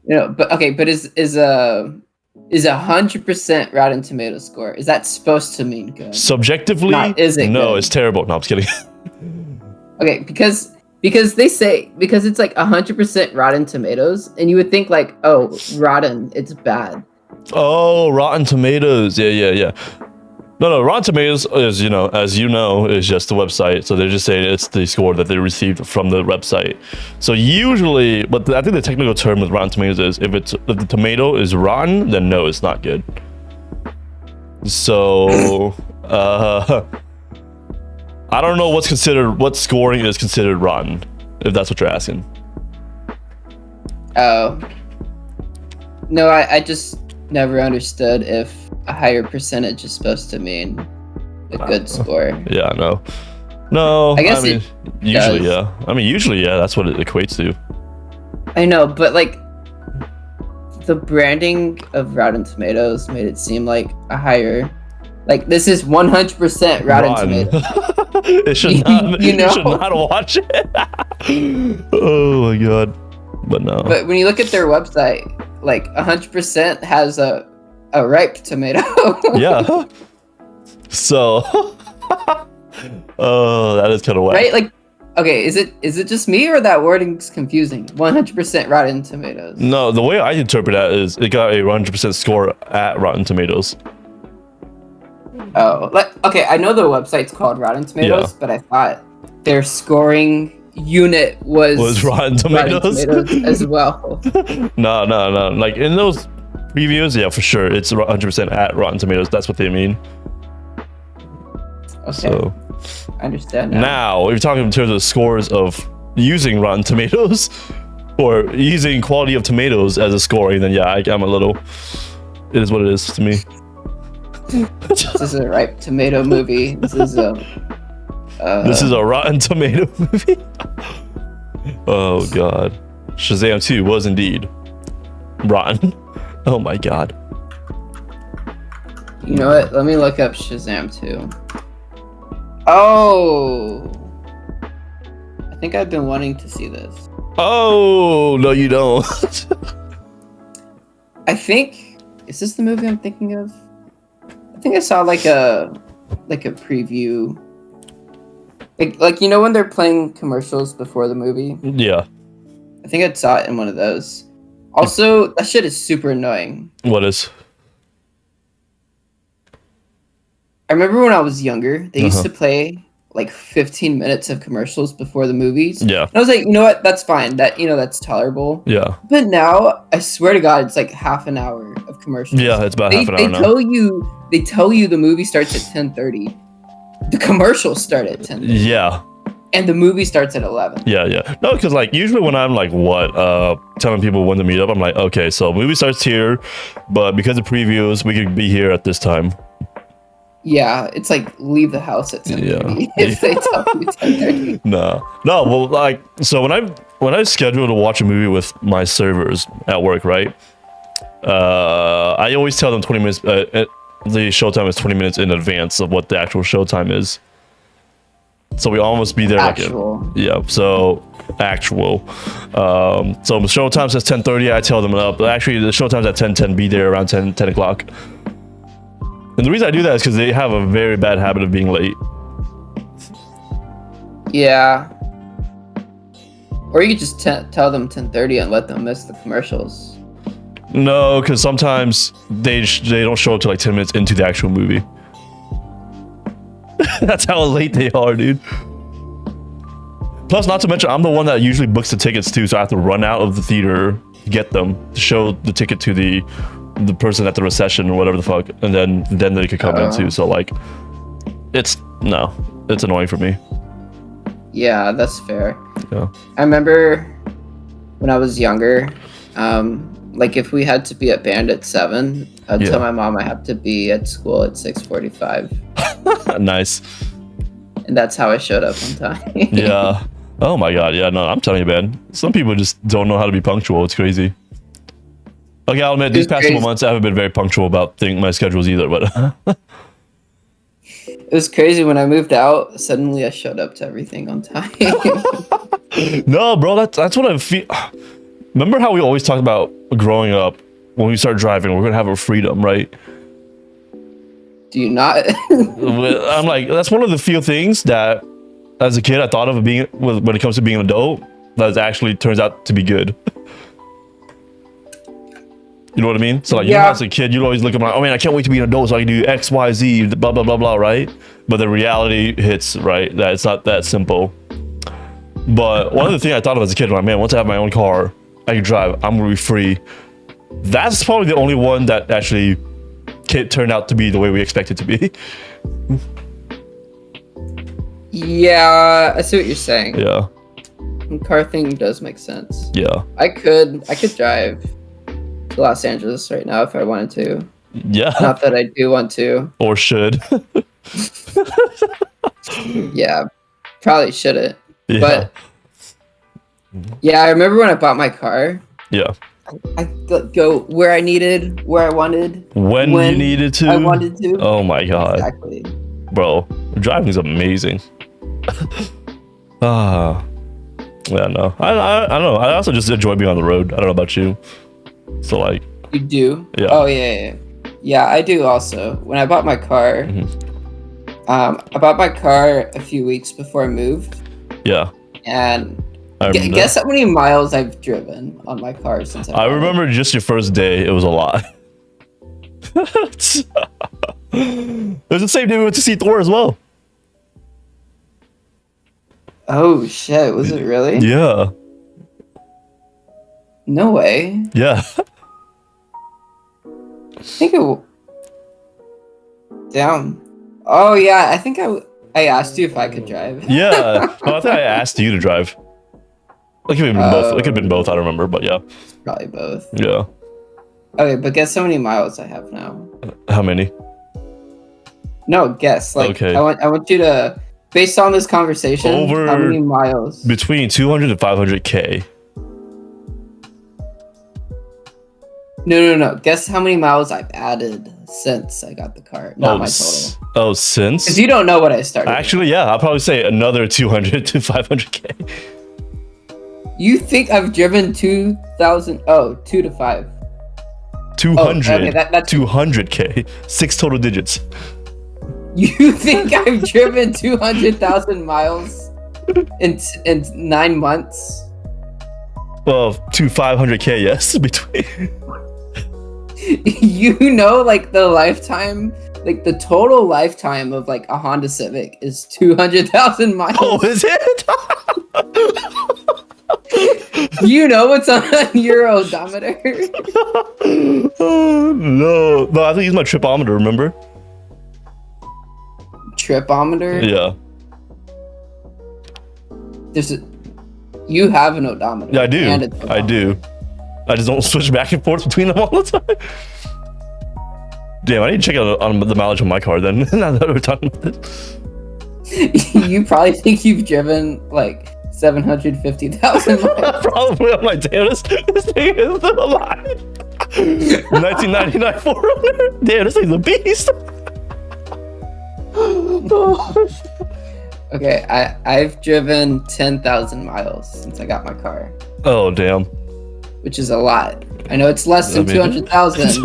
S2: But okay, but is 100% Rotten Tomato score, is that supposed to mean good?
S1: Subjectively,
S2: Is it
S1: no,
S2: good?
S1: it's terrible. No, I'm just kidding.
S2: Okay, because they say because it's like 100% Rotten Tomatoes, and you would think like, oh, rotten, it's bad.
S1: Oh, Rotten Tomatoes. Yeah. No, Rotten Tomatoes is, as you know, is just the website. So they're just saying it's the score that they received from the website. So usually, but I think the technical term with Rotten Tomatoes is if the tomato is rotten, then no, it's not good. So, I don't know what scoring is considered rotten, if that's what you're asking.
S2: Oh. No, I just never understood if a higher percentage is supposed to mean a good score.
S1: Yeah, no.
S2: I guess
S1: mean,
S2: it
S1: usually,
S2: does.
S1: yeah. I mean, usually, yeah. That's what it equates to.
S2: I know, but like the branding of Rotten Tomatoes made it seem like a higher, like this is 100% Rotten Tomatoes.
S1: It should not.
S2: You
S1: You,
S2: know?
S1: should not watch it. Oh my god. But no.
S2: But when you look at their website, like 100% has a ripe tomato.
S1: Yeah. So. Oh, that is kind of whack.
S2: Right? Like, okay, is it just me or that wording's confusing? 100% Rotten Tomatoes.
S1: No, the way I interpret that is it got a 100% score at Rotten Tomatoes.
S2: Oh, okay, I know the website's called Rotten Tomatoes, but I thought their scoring unit was
S1: Rotten
S2: Rotten
S1: Tomatoes.
S2: Tomatoes as well.
S1: No. Like in those previews, yeah, for sure, it's 100% at Rotten Tomatoes. That's what they mean.
S2: Okay,
S1: So
S2: I understand now.
S1: now, if you're talking in terms of scores of using Rotten Tomatoes or using quality of tomatoes as a scoring, then yeah, I'm a little. It is what it is to me.
S2: This is a ripe tomato movie. This is
S1: This is a Rotten Tomato movie. Oh god. Shazam 2 was indeed rotten. Oh my god.
S2: You know what? Let me look up Shazam 2. Oh, I think I've been wanting to see this.
S1: Oh no, you don't.
S2: I think, is this the movie I'm thinking of? I think I saw like a preview. Like you know when they're playing commercials before the movie?
S1: Yeah.
S2: I think I saw it in one of those. Also, that shit is super annoying.
S1: What is?
S2: I remember when I was younger, they used to play like 15 minutes of commercials before the movies.
S1: Yeah.
S2: And I was like, you know what? That's fine. That's tolerable.
S1: Yeah.
S2: But now, I swear to God, it's like half an hour of commercials.
S1: Yeah, it's about half an hour now.
S2: They tell you the movie starts at 10:30. The commercials start at 10:30.
S1: Yeah.
S2: And the movie starts at 11.
S1: Yeah. No, because like usually when I'm like telling people when to meet up, I'm like, okay, so movie starts here, but because of previews, we could be here at this time.
S2: Yeah, it's like leave the house at 10:30 if they tell you 10:30.
S1: No. Well, like so when I schedule to watch a movie with my servers at work, right? I always tell them 20 minutes. The showtime is 20 minutes in advance of what the actual showtime is. So we almost be there
S2: Actual.
S1: So actual. So the showtime says 10:30. I tell them up. Actually, the showtime's at 10:10. Be there around 10 o'clock. And the reason I do that is because they have a very bad habit of being late.
S2: Yeah. Or you could just tell them 10:30 and let them miss the commercials.
S1: No, because sometimes they don't show up to like 10 minutes into the actual movie. That's how late they are, dude. Plus, not to mention, I'm the one that usually books the tickets too, so I have to run out of the theater to get them to show the ticket to the person at the reception or whatever the fuck, and then they could come in too. So like, it's annoying for me.
S2: Yeah, that's fair.
S1: Yeah.
S2: I remember when I was younger, like if we had to be at band at 7, I'd tell my mom I have to be at school at 6:45.
S1: Nice.
S2: And that's how I showed up on time.
S1: Yeah. Oh my god. Yeah. No, I'm telling you, man. Some people just don't know how to be punctual. It's crazy. Okay, I'll admit these past couple months I haven't been very punctual about my schedules either, but
S2: it was crazy when I moved out. Suddenly, I showed up to everything on time.
S1: No, bro, that's what I feel. Remember how we always talked about growing up? When we start driving, we're gonna have our freedom, right?
S2: Do you not?
S1: I'm like, that's one of the few things that, as a kid, I thought of being when it comes to being an adult, that actually turns out to be good. You know what I mean? So like, you know, as a kid, you'd always look at like, oh man, I can't wait to be an adult so I can do X, Y, Z, blah, blah, blah, blah, right? But the reality hits, right? That it's not that simple. But one of the things I thought of as a kid, like, man, once I have my own car, I can drive, I'm gonna be free. That's probably the only one that actually turned out to be the way we expect it to be.
S2: Yeah, I see what you're saying.
S1: Yeah.
S2: The car thing does make sense.
S1: Yeah.
S2: I could drive to Los Angeles right now if I wanted to.
S1: Yeah.
S2: Not that I do want to.
S1: Or should.
S2: Yeah, probably shouldn't.
S1: Yeah.
S2: But yeah, I remember when I bought my car.
S1: Yeah.
S2: I could go where I needed, where I wanted.
S1: When you needed to.
S2: I wanted to.
S1: Oh my god.
S2: Exactly.
S1: Bro, driving is amazing. Yeah, no. I don't know. I also just enjoy being on the road. I don't know about you. So like.
S2: You do?
S1: Yeah.
S2: Oh yeah. Yeah, I do also. When I bought my car, I bought my car a few weeks before I moved.
S1: Yeah.
S2: And guess how many miles I've driven on my car since
S1: I remember just your first day. It was a lot. It was the same day we went to see Thor as well.
S2: Oh shit! Was it really?
S1: Yeah.
S2: No way.
S1: Yeah.
S2: I think it. Damn. Oh yeah, I think I asked you if I could drive.
S1: Yeah. Well, I think I asked you to drive. It could have been both. It could have been both. I don't remember, but yeah.
S2: Probably both.
S1: Yeah.
S2: Okay, but guess how many miles I have now?
S1: How many?
S2: No, guess. Like,
S1: okay.
S2: I want you to Based on this conversation,
S1: Over-
S2: how many miles?
S1: Between 200 and 500K.
S2: No. Guess how many miles I've added since I got the car. Not my total.
S1: Since?
S2: Because you don't know what I started.
S1: Actually, yeah, I'll probably say another 200 to 500K.
S2: You think I've driven 2,000? Oh, 2 to 5.
S1: 200.
S2: okay, that's
S1: 200K. 6 total digits.
S2: You think I've driven 200,000 miles in 9 months?
S1: Well, to 500K, yes. Between.
S2: You know, like the lifetime, like the total lifetime of like a Honda Civic is 200,000 miles.
S1: Oh, is it?
S2: You know what's on your odometer?
S1: Oh, no, I have to use my tripometer. Remember?
S2: Tripometer?
S1: Yeah.
S2: You have an odometer.
S1: Yeah, I do.
S2: and a
S1: I do. I just don't switch back and forth between them all the time. Damn, I need to check out on the mileage on my car then. Now that we're talking about this.
S2: You probably think you've driven like 750,000 miles.
S1: Probably. I'm like, damn, this thing is still alive. 1999 4Runner. Damn, this thing's a beast.
S2: Okay, I've driven 10,000 miles since I got my car,
S1: Oh, damn.
S2: which is a lot. I know it's less than
S1: I mean-
S2: 200,000,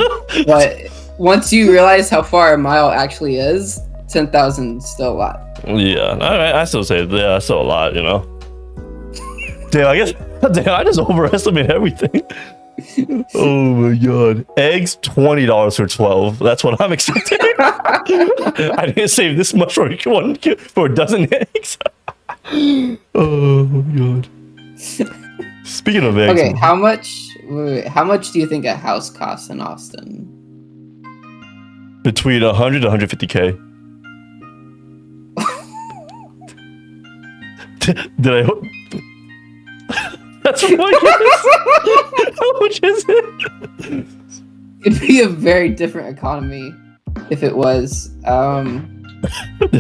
S2: but once you realize how far a mile actually is, 10,000 is still a lot.
S1: Yeah, I still say, yeah, that's still a lot, you know? Damn, I just overestimate everything. Oh my god. Eggs, $20 for 12. That's what I'm expecting. I didn't save this much for a dozen eggs. Oh my god. Speaking of eggs.
S2: Okay, how much do you think a house costs in Austin?
S1: Between 100 to 150K. Did I? That's what How much is it?
S2: It'd be a very different economy if it was.
S1: Did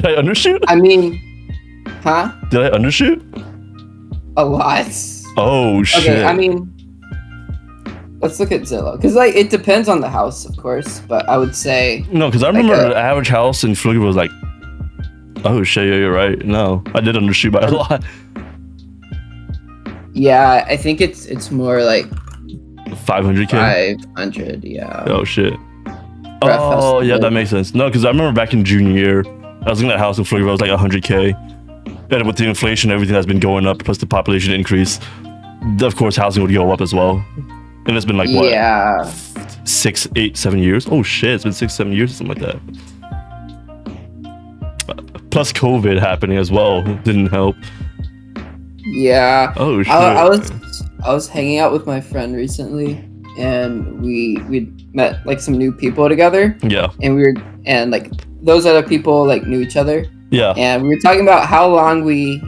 S1: I undershoot?
S2: I mean, huh?
S1: Did I undershoot?
S2: A lot.
S1: Oh shit.
S2: Okay, I mean, let's look at Zillow because like it depends on the house, of course. But I would say
S1: No, because I remember
S2: Like
S1: the average house in Pfluger was like, oh shit, yeah, you're right. No, I did undershoot by a lot.
S2: yeah, I think it's more like
S1: 500K.
S2: 500. Yeah.
S1: Oh shit.
S2: For a house
S1: Oh
S2: to
S1: yeah,
S2: live.
S1: that makes sense. No, because I remember back in junior year, I was looking at a house in Pfluger. It was like 100K. And with the inflation, everything that's been going up, plus the population increase, of course, housing would go up as well. And it's been like what?
S2: Yeah.
S1: 6, 8, 7 years. Oh shit, it's been 6, 7 years or something like that. Plus COVID happening as well didn't help.
S2: Yeah.
S1: Oh shit.
S2: I was hanging out with my friend recently, and we met like some new people together,
S1: Yeah.
S2: and like those other people like knew each other,
S1: Yeah.
S2: and we were talking about how long we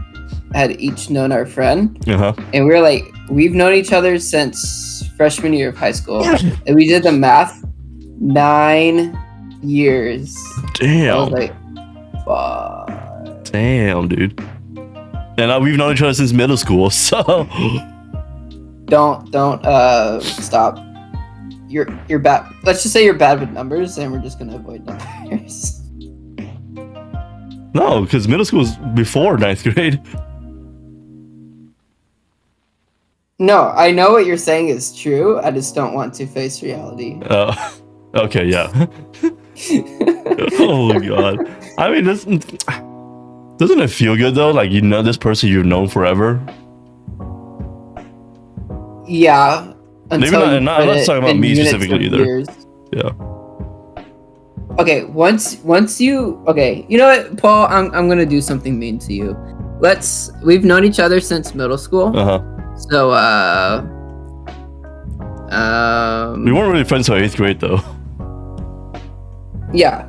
S2: had each known our friend,
S1: Uh-huh.
S2: and we were like, we've known each other since freshman year of high school, and we did the math, 9 years. I
S1: Damn.
S2: was like, fuck.
S1: Damn, dude. And we've known each other since middle school, so
S2: Don't stop. You're bad. Let's just say you're bad with numbers, and we're just gonna avoid numbers.
S1: no, because middle school is before 9th grade.
S2: No, I know what you're saying is true. I just don't want to face reality.
S1: Okay, yeah. Oh god. I mean, doesn't it feel good though? Like you know this person you've known forever.
S2: Yeah.
S1: Maybe
S2: until
S1: not-
S2: you
S1: not-
S2: put
S1: I'm not
S2: it
S1: talking about
S2: in
S1: me
S2: units
S1: specifically
S2: of
S1: either.
S2: years.
S1: Yeah.
S2: Okay, once you you know what, Paul? I'm gonna do something mean to you. We've known each other since middle school.
S1: Uh-huh.
S2: So
S1: We weren't really friends till 8th grade though.
S2: yeah.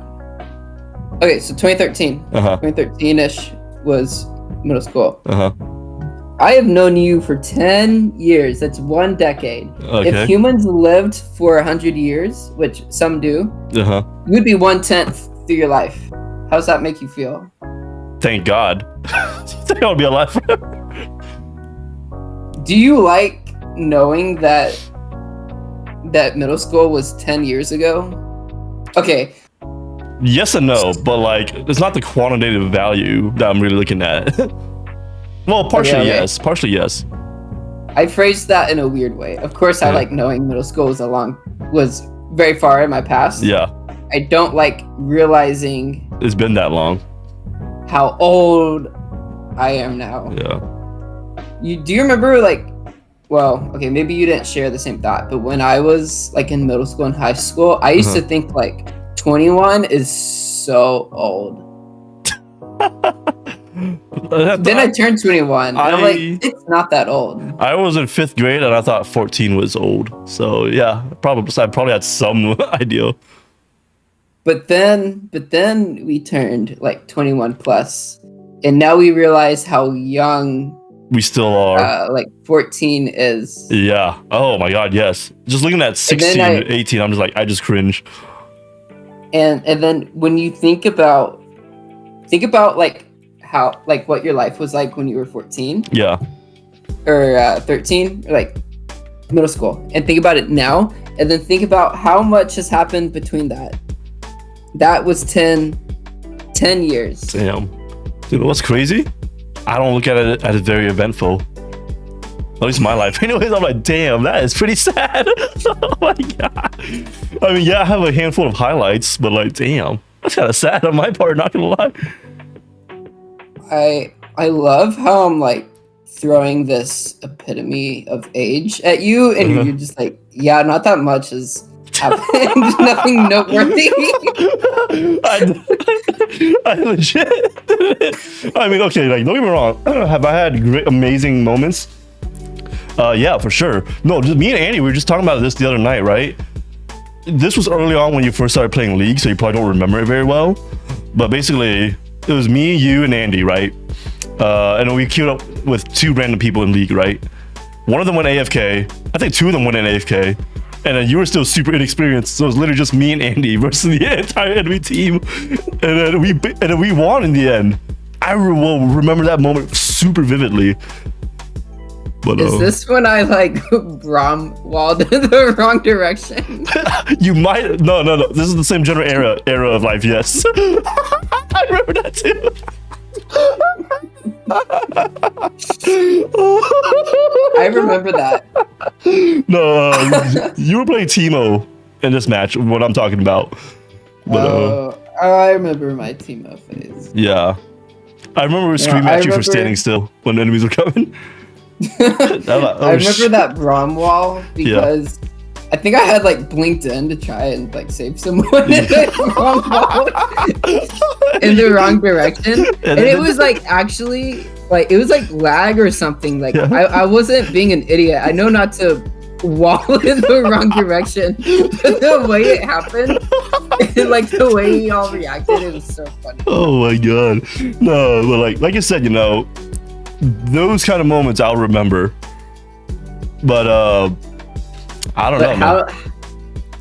S2: Okay, so 2013.
S1: Uh-huh.
S2: 2013-ish was middle school.
S1: Uh-huh.
S2: I have known you for 10 years. That's 1 decade.
S1: Okay.
S2: If humans lived for 100 years, which some do,
S1: Uh-huh.
S2: you would be 1/10 through your life. How does that make you feel?
S1: Thank God. Think I'll be alive forever.
S2: Do you like knowing that middle school was 10 years ago? Okay.
S1: Yes and no, but like it's not the quantitative value that I'm really looking at. Well, partially
S2: Okay.
S1: yes, partially yes.
S2: I phrased that in a weird way. Of course, I
S1: Yeah.
S2: like knowing middle school was very far in my past.
S1: Yeah,
S2: I don't like realizing
S1: it's been that long.
S2: how old I am now.
S1: Yeah.
S2: Do you remember like, well, okay, maybe you didn't share the same thought, but when I was like in middle school and high school, I used to think like 21 is so old. Then I turned 21. And I'm like, it's not that old.
S1: I was in 5th grade and I thought 14 was old. So yeah, I probably had some idea.
S2: But then we turned like 21 plus, and now we realize how young
S1: We still are.
S2: like 14 is.
S1: Yeah. Oh my God. Yes. Just looking at 16, 18, I'm just like, I just cringe.
S2: And then when you think about like how like what your life was like when you were 14
S1: Yeah.
S2: or 13, or like middle school, and think about it now, and then think about how much has happened between that. That was 10 years.
S1: Damn. Dude, what's crazy? I don't look at it as very eventful. At least my life. Anyways, I'm like, damn, that is pretty sad. Oh my God. I mean, yeah, I have a handful of highlights, but like, damn, that's kind of sad on my part, not gonna lie.
S2: I love how I'm like throwing this epitome of age at you, and you're just like, yeah, not that much has happened. Nothing noteworthy.
S1: I legit. I mean, okay, like, don't get me wrong. Have I had great, amazing moments? Yeah, for sure. No, just me and Andy, we were just talking about this the other night, right? This was early on when you first started playing League, so you probably don't remember it very well. But basically, it was me, you, and Andy, right? And we queued up with 2 random people in League, right? One of them went AFK. I think 2 of them went in AFK. And then you were still super inexperienced, so it was literally just me and Andy versus the entire enemy team. And then we won in the end. I will remember that moment super vividly. But
S2: Is this when I like Brom walled in the wrong direction?
S1: you might no. This is the same general era of life. Yes, I remember that too.
S2: I remember that.
S1: No, you were playing Teemo in this match. What I'm talking about. But,
S2: I remember my Teemo phase.
S1: Yeah, I remember we screaming at you for standing still when enemies were coming.
S2: I remember that Brom wall because I think I had like blinked in to try and like save someone in the wrong wall in the wrong direction, and it was like actually like it was like lag or something. Like I wasn't being an idiot. I know not to wall in the wrong direction, but the way it happened and like the way y'all reacted, it was so funny.
S1: Oh my God, no, but like you said, you know, those kind of moments I'll remember. But I don't know.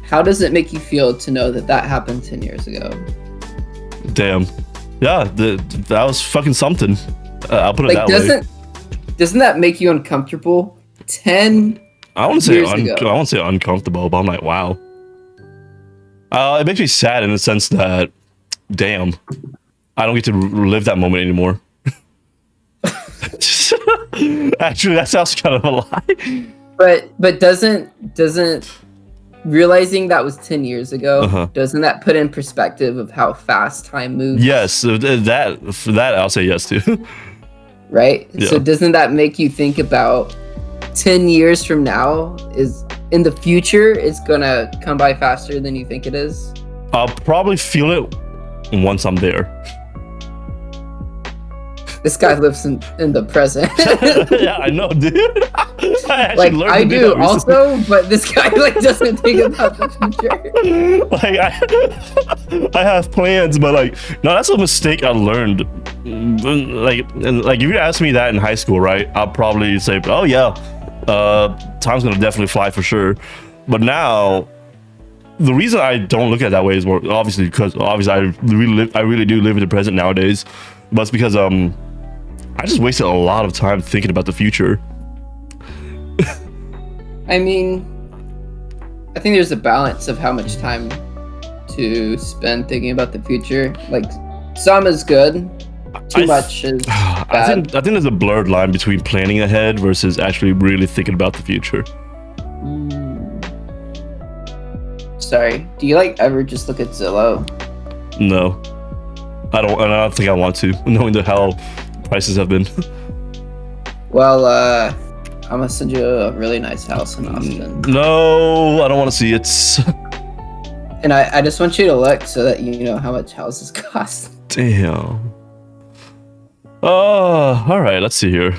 S2: How does it make you feel to know that happened 10 years ago?
S1: Damn. Yeah, that was fucking something. I'll put it
S2: like,
S1: that way.
S2: Doesn't that make you uncomfortable? 10
S1: I won't say
S2: years ago.
S1: I won't say uncomfortable, but I'm like, wow. It makes me sad in the sense that, damn, I don't get to relive that moment anymore. Actually, that sounds kind of a lie.
S2: But doesn't realizing that was 10 years ago, doesn't that put in perspective of how fast time moves?
S1: Yes, for that I'll say yes to.
S2: Right?
S1: Yeah.
S2: So doesn't that make you think about 10 years from now is in the future it's gonna come by faster than you think it is?
S1: I'll probably feel it once I'm there.
S2: This guy lives in the present.
S1: Yeah, I know, dude.
S2: Like I do also, but this guy like doesn't think about the future.
S1: Like I have plans, but like no, that's a mistake I learned. Like if you asked me that in high school, right? I'll probably say, oh yeah, time's gonna definitely fly for sure. But now the reason I don't look at it that way is more obviously because I really do live in the present nowadays, but it's because I just wasted a lot of time thinking about the future.
S2: I mean, I think there's a balance of how much time to spend thinking about the future. Like, some is good, too much is bad.
S1: I think there's a blurred line between planning ahead versus actually really thinking about the future.
S2: Sorry, do you like ever just look at Zillow?
S1: No, I don't think I want to, knowing how prices have been.
S2: Well, I'm gonna send you a really nice house in Austin.
S1: No, I don't want to see it.
S2: And I just want you to look so that you know how much houses cost.
S1: Damn. All right. Let's see here.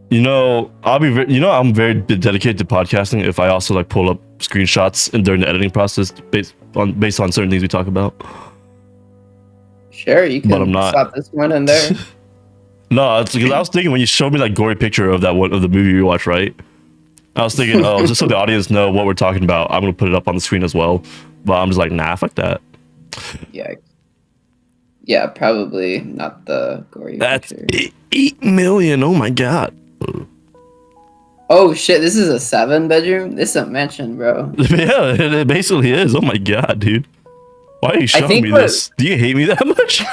S1: You know, I'm very dedicated to podcasting. If I also like pull up screenshots and during the editing process based on certain things we talk about.
S2: Sure, you can.
S1: But I'm not.
S2: Stop this one in there.
S1: No, it's because I was thinking when you showed me that gory picture of that one of the movie you watched, right? I was thinking, oh, just so the audience know what we're talking about, I'm gonna put it up on the screen as well. But I'm just like, nah, fuck that.
S2: Yeah, probably not the gory
S1: That's
S2: picture.
S1: 8 million. Oh my god.
S2: Oh shit, this is a 7-bedroom? This is a mansion, bro.
S1: Yeah, it basically is. Oh my god, dude. Why are you showing me this? Do you hate me that much?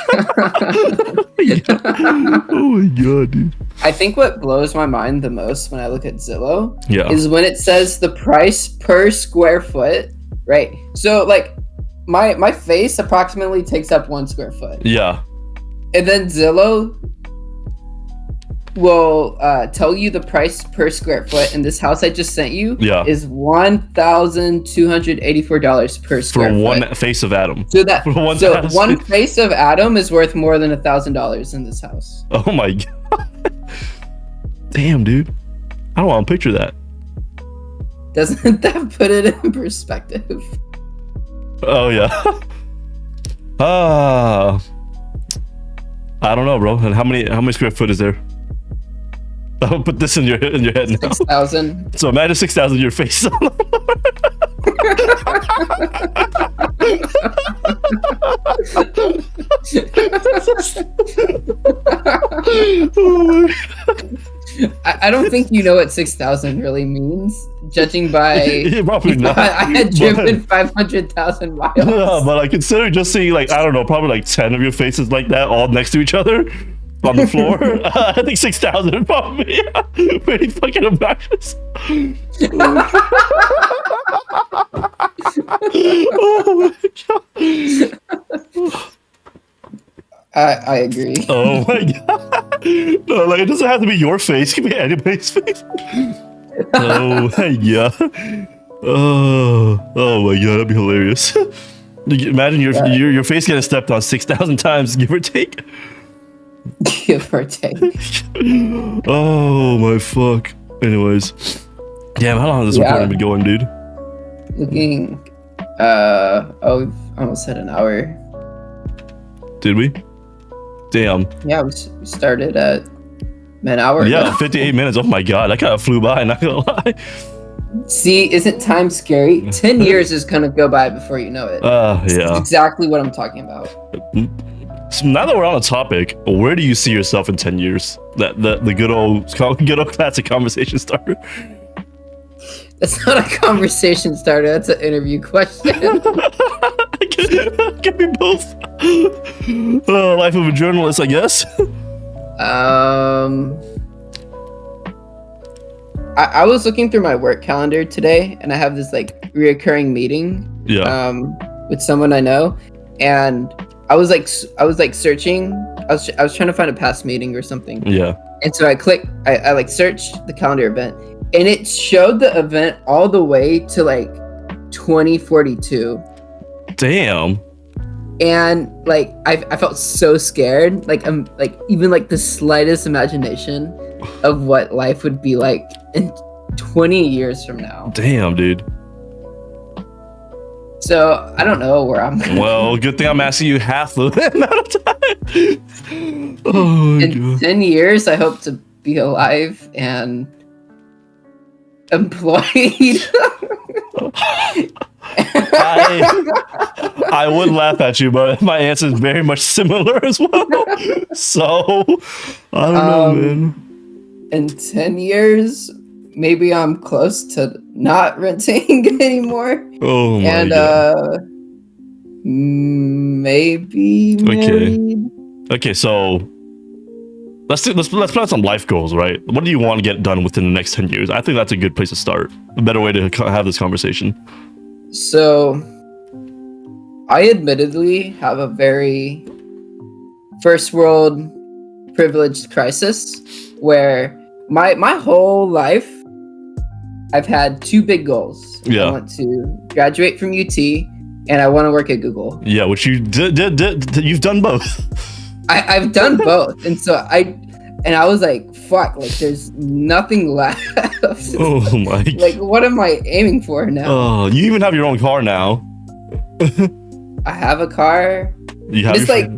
S1: Oh my god, dude.
S2: I think what blows my mind the most when I look at Zillow
S1: is
S2: when it says the price per square foot, right? So like my face approximately takes up 1 square foot.
S1: Yeah.
S2: And then Zillow will tell you the price per square foot, and this house I just sent you is $1,284 per square
S1: foot. For one
S2: foot.
S1: face of Adam.
S2: So one face of Adam is worth more than $1,000 in this house.
S1: Oh my god. Damn, dude. I don't want to picture that.
S2: Doesn't that put it in perspective?
S1: Oh yeah. I don't know, bro. And how many square foot is there? I'll put this in your head now.
S2: 6,000.
S1: So imagine 6,000 in your face.
S2: I don't think you know what 6,000 really means, judging by
S1: probably not.
S2: I had driven 500,000 miles.
S1: Yeah, but I consider just seeing like I don't know, probably like 10 of your faces like that all next to each other on the floor. I think 6,000 would probably be pretty fucking obnoxious. Oh my god.
S2: I agree.
S1: Oh my god. No, like it doesn't have to be your face. It can be anybody's face. Oh my god. Oh my god, that'd be hilarious. Imagine your face getting stepped on 6,000 times, give or take.
S2: Give or take.
S1: Oh my fuck. Anyways. Damn, how long has this recording been going, dude?
S2: Looking we've almost had an hour.
S1: Did we? Damn.
S2: Yeah, we started at an hour ago.
S1: 58 minutes. Oh my god, that kind of flew by, not gonna lie.
S2: See, isn't time scary? 10 years is gonna go by before you know it.
S1: Yeah.
S2: That's exactly what I'm talking about.
S1: So now that we're on a topic, where do you see yourself in 10 years? The good old classic conversation starter.
S2: That's not a conversation starter. That's an interview question.
S1: Can be both. Life of a journalist, I guess.
S2: I was looking through my work calendar today, and I have this like reoccurring meeting. With someone I know, and I was searching. I was trying to find a past meeting or something.
S1: Yeah.
S2: And so I like searched the calendar event, and it showed the event all the way to like 2042.
S1: Damn.
S2: And like I felt so scared. Like even like the slightest imagination of what life would be like in 20 years from now.
S1: Damn, dude.
S2: So I don't know where I'm going.
S1: Well, good thing I'm asking you half the amount of time. Oh,
S2: in God. 10 years, I hope to be alive and employed.
S1: I would laugh at you, but my answer is very much similar as well. So I don't know, man.
S2: In 10 years, maybe I'm close to not renting anymore.
S1: Oh my
S2: And
S1: god.
S2: maybe married.
S1: Okay, so let's put out some life goals, right? What do you want to get done within the next 10 years? I think that's a good place to start. A better way to have this conversation.
S2: So, I admittedly have a very first world privileged crisis where my whole life I've had two big goals.
S1: Yeah.
S2: I want to graduate from UT and I want to work at Google.
S1: Yeah, which you did you've done both.
S2: I've done both. And so I was like, fuck, like there's nothing left.
S1: Oh my.
S2: Like what am I aiming for now?
S1: Oh, you even have your own car now.
S2: I have a car.
S1: You have
S2: It's
S1: your
S2: like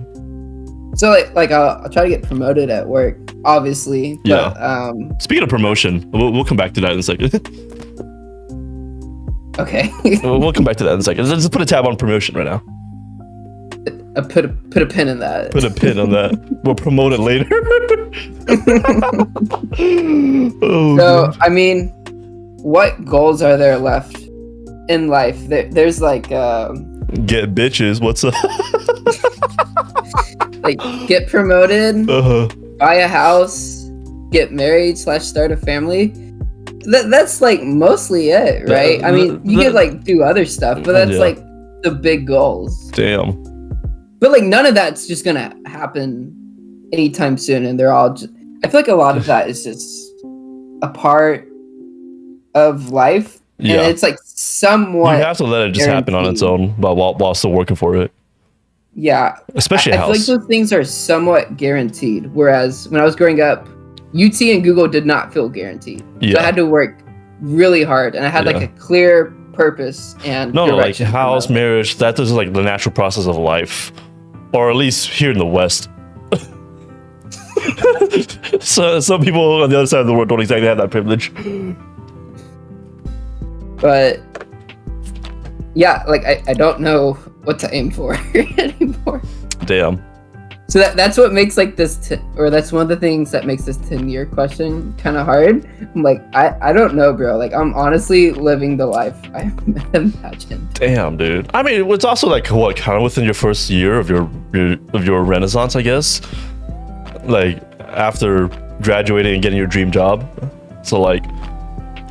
S2: so like I'll try to get promoted at work, obviously. But,
S1: Speaking of promotion, we'll come back to that in a second.
S2: Okay.
S1: We'll come back to that in a second. Let's just put a tab on promotion right now.
S2: Put a pin in that.
S1: Put a pin on that. We'll promote it later. Oh,
S2: So
S1: God.
S2: I mean, what goals are there left in life? There's like
S1: Get bitches. What's up?
S2: like get promoted, buy a house, get married / start a family. That's like mostly it, right? I mean, you could like do other stuff, but that's like the big goals.
S1: Damn.
S2: But like none of that's just gonna happen anytime soon, and they're all just. I feel like a lot of that is just a part of life,
S1: Yeah.
S2: and it's like somewhat.
S1: You have to let it just happen on its own while still working for it.
S2: Yeah,
S1: Especially a
S2: I feel like
S1: house.
S2: those things are somewhat guaranteed. Whereas when I was growing up, UT and Google did not feel guaranteed. So
S1: Yeah.
S2: I had to work really hard, and I had like
S1: Yeah.
S2: a clear purpose and
S1: No, like
S2: direction for my
S1: house,
S2: life.
S1: marriage, that is like the natural process of life. Or at least here in the West. So some people on the other side of the world don't exactly have that privilege.
S2: But yeah, like I don't know what to aim for anymore.
S1: Damn.
S2: So that's what makes like this, or that's one of the things that makes this 10-year question kind of hard. I'm like, I don't know, bro. Like I'm honestly living the life I imagined.
S1: Damn, dude. I mean, it's also like what, kind of within your first year of your renaissance, I guess. Like after graduating and getting your dream job. So like,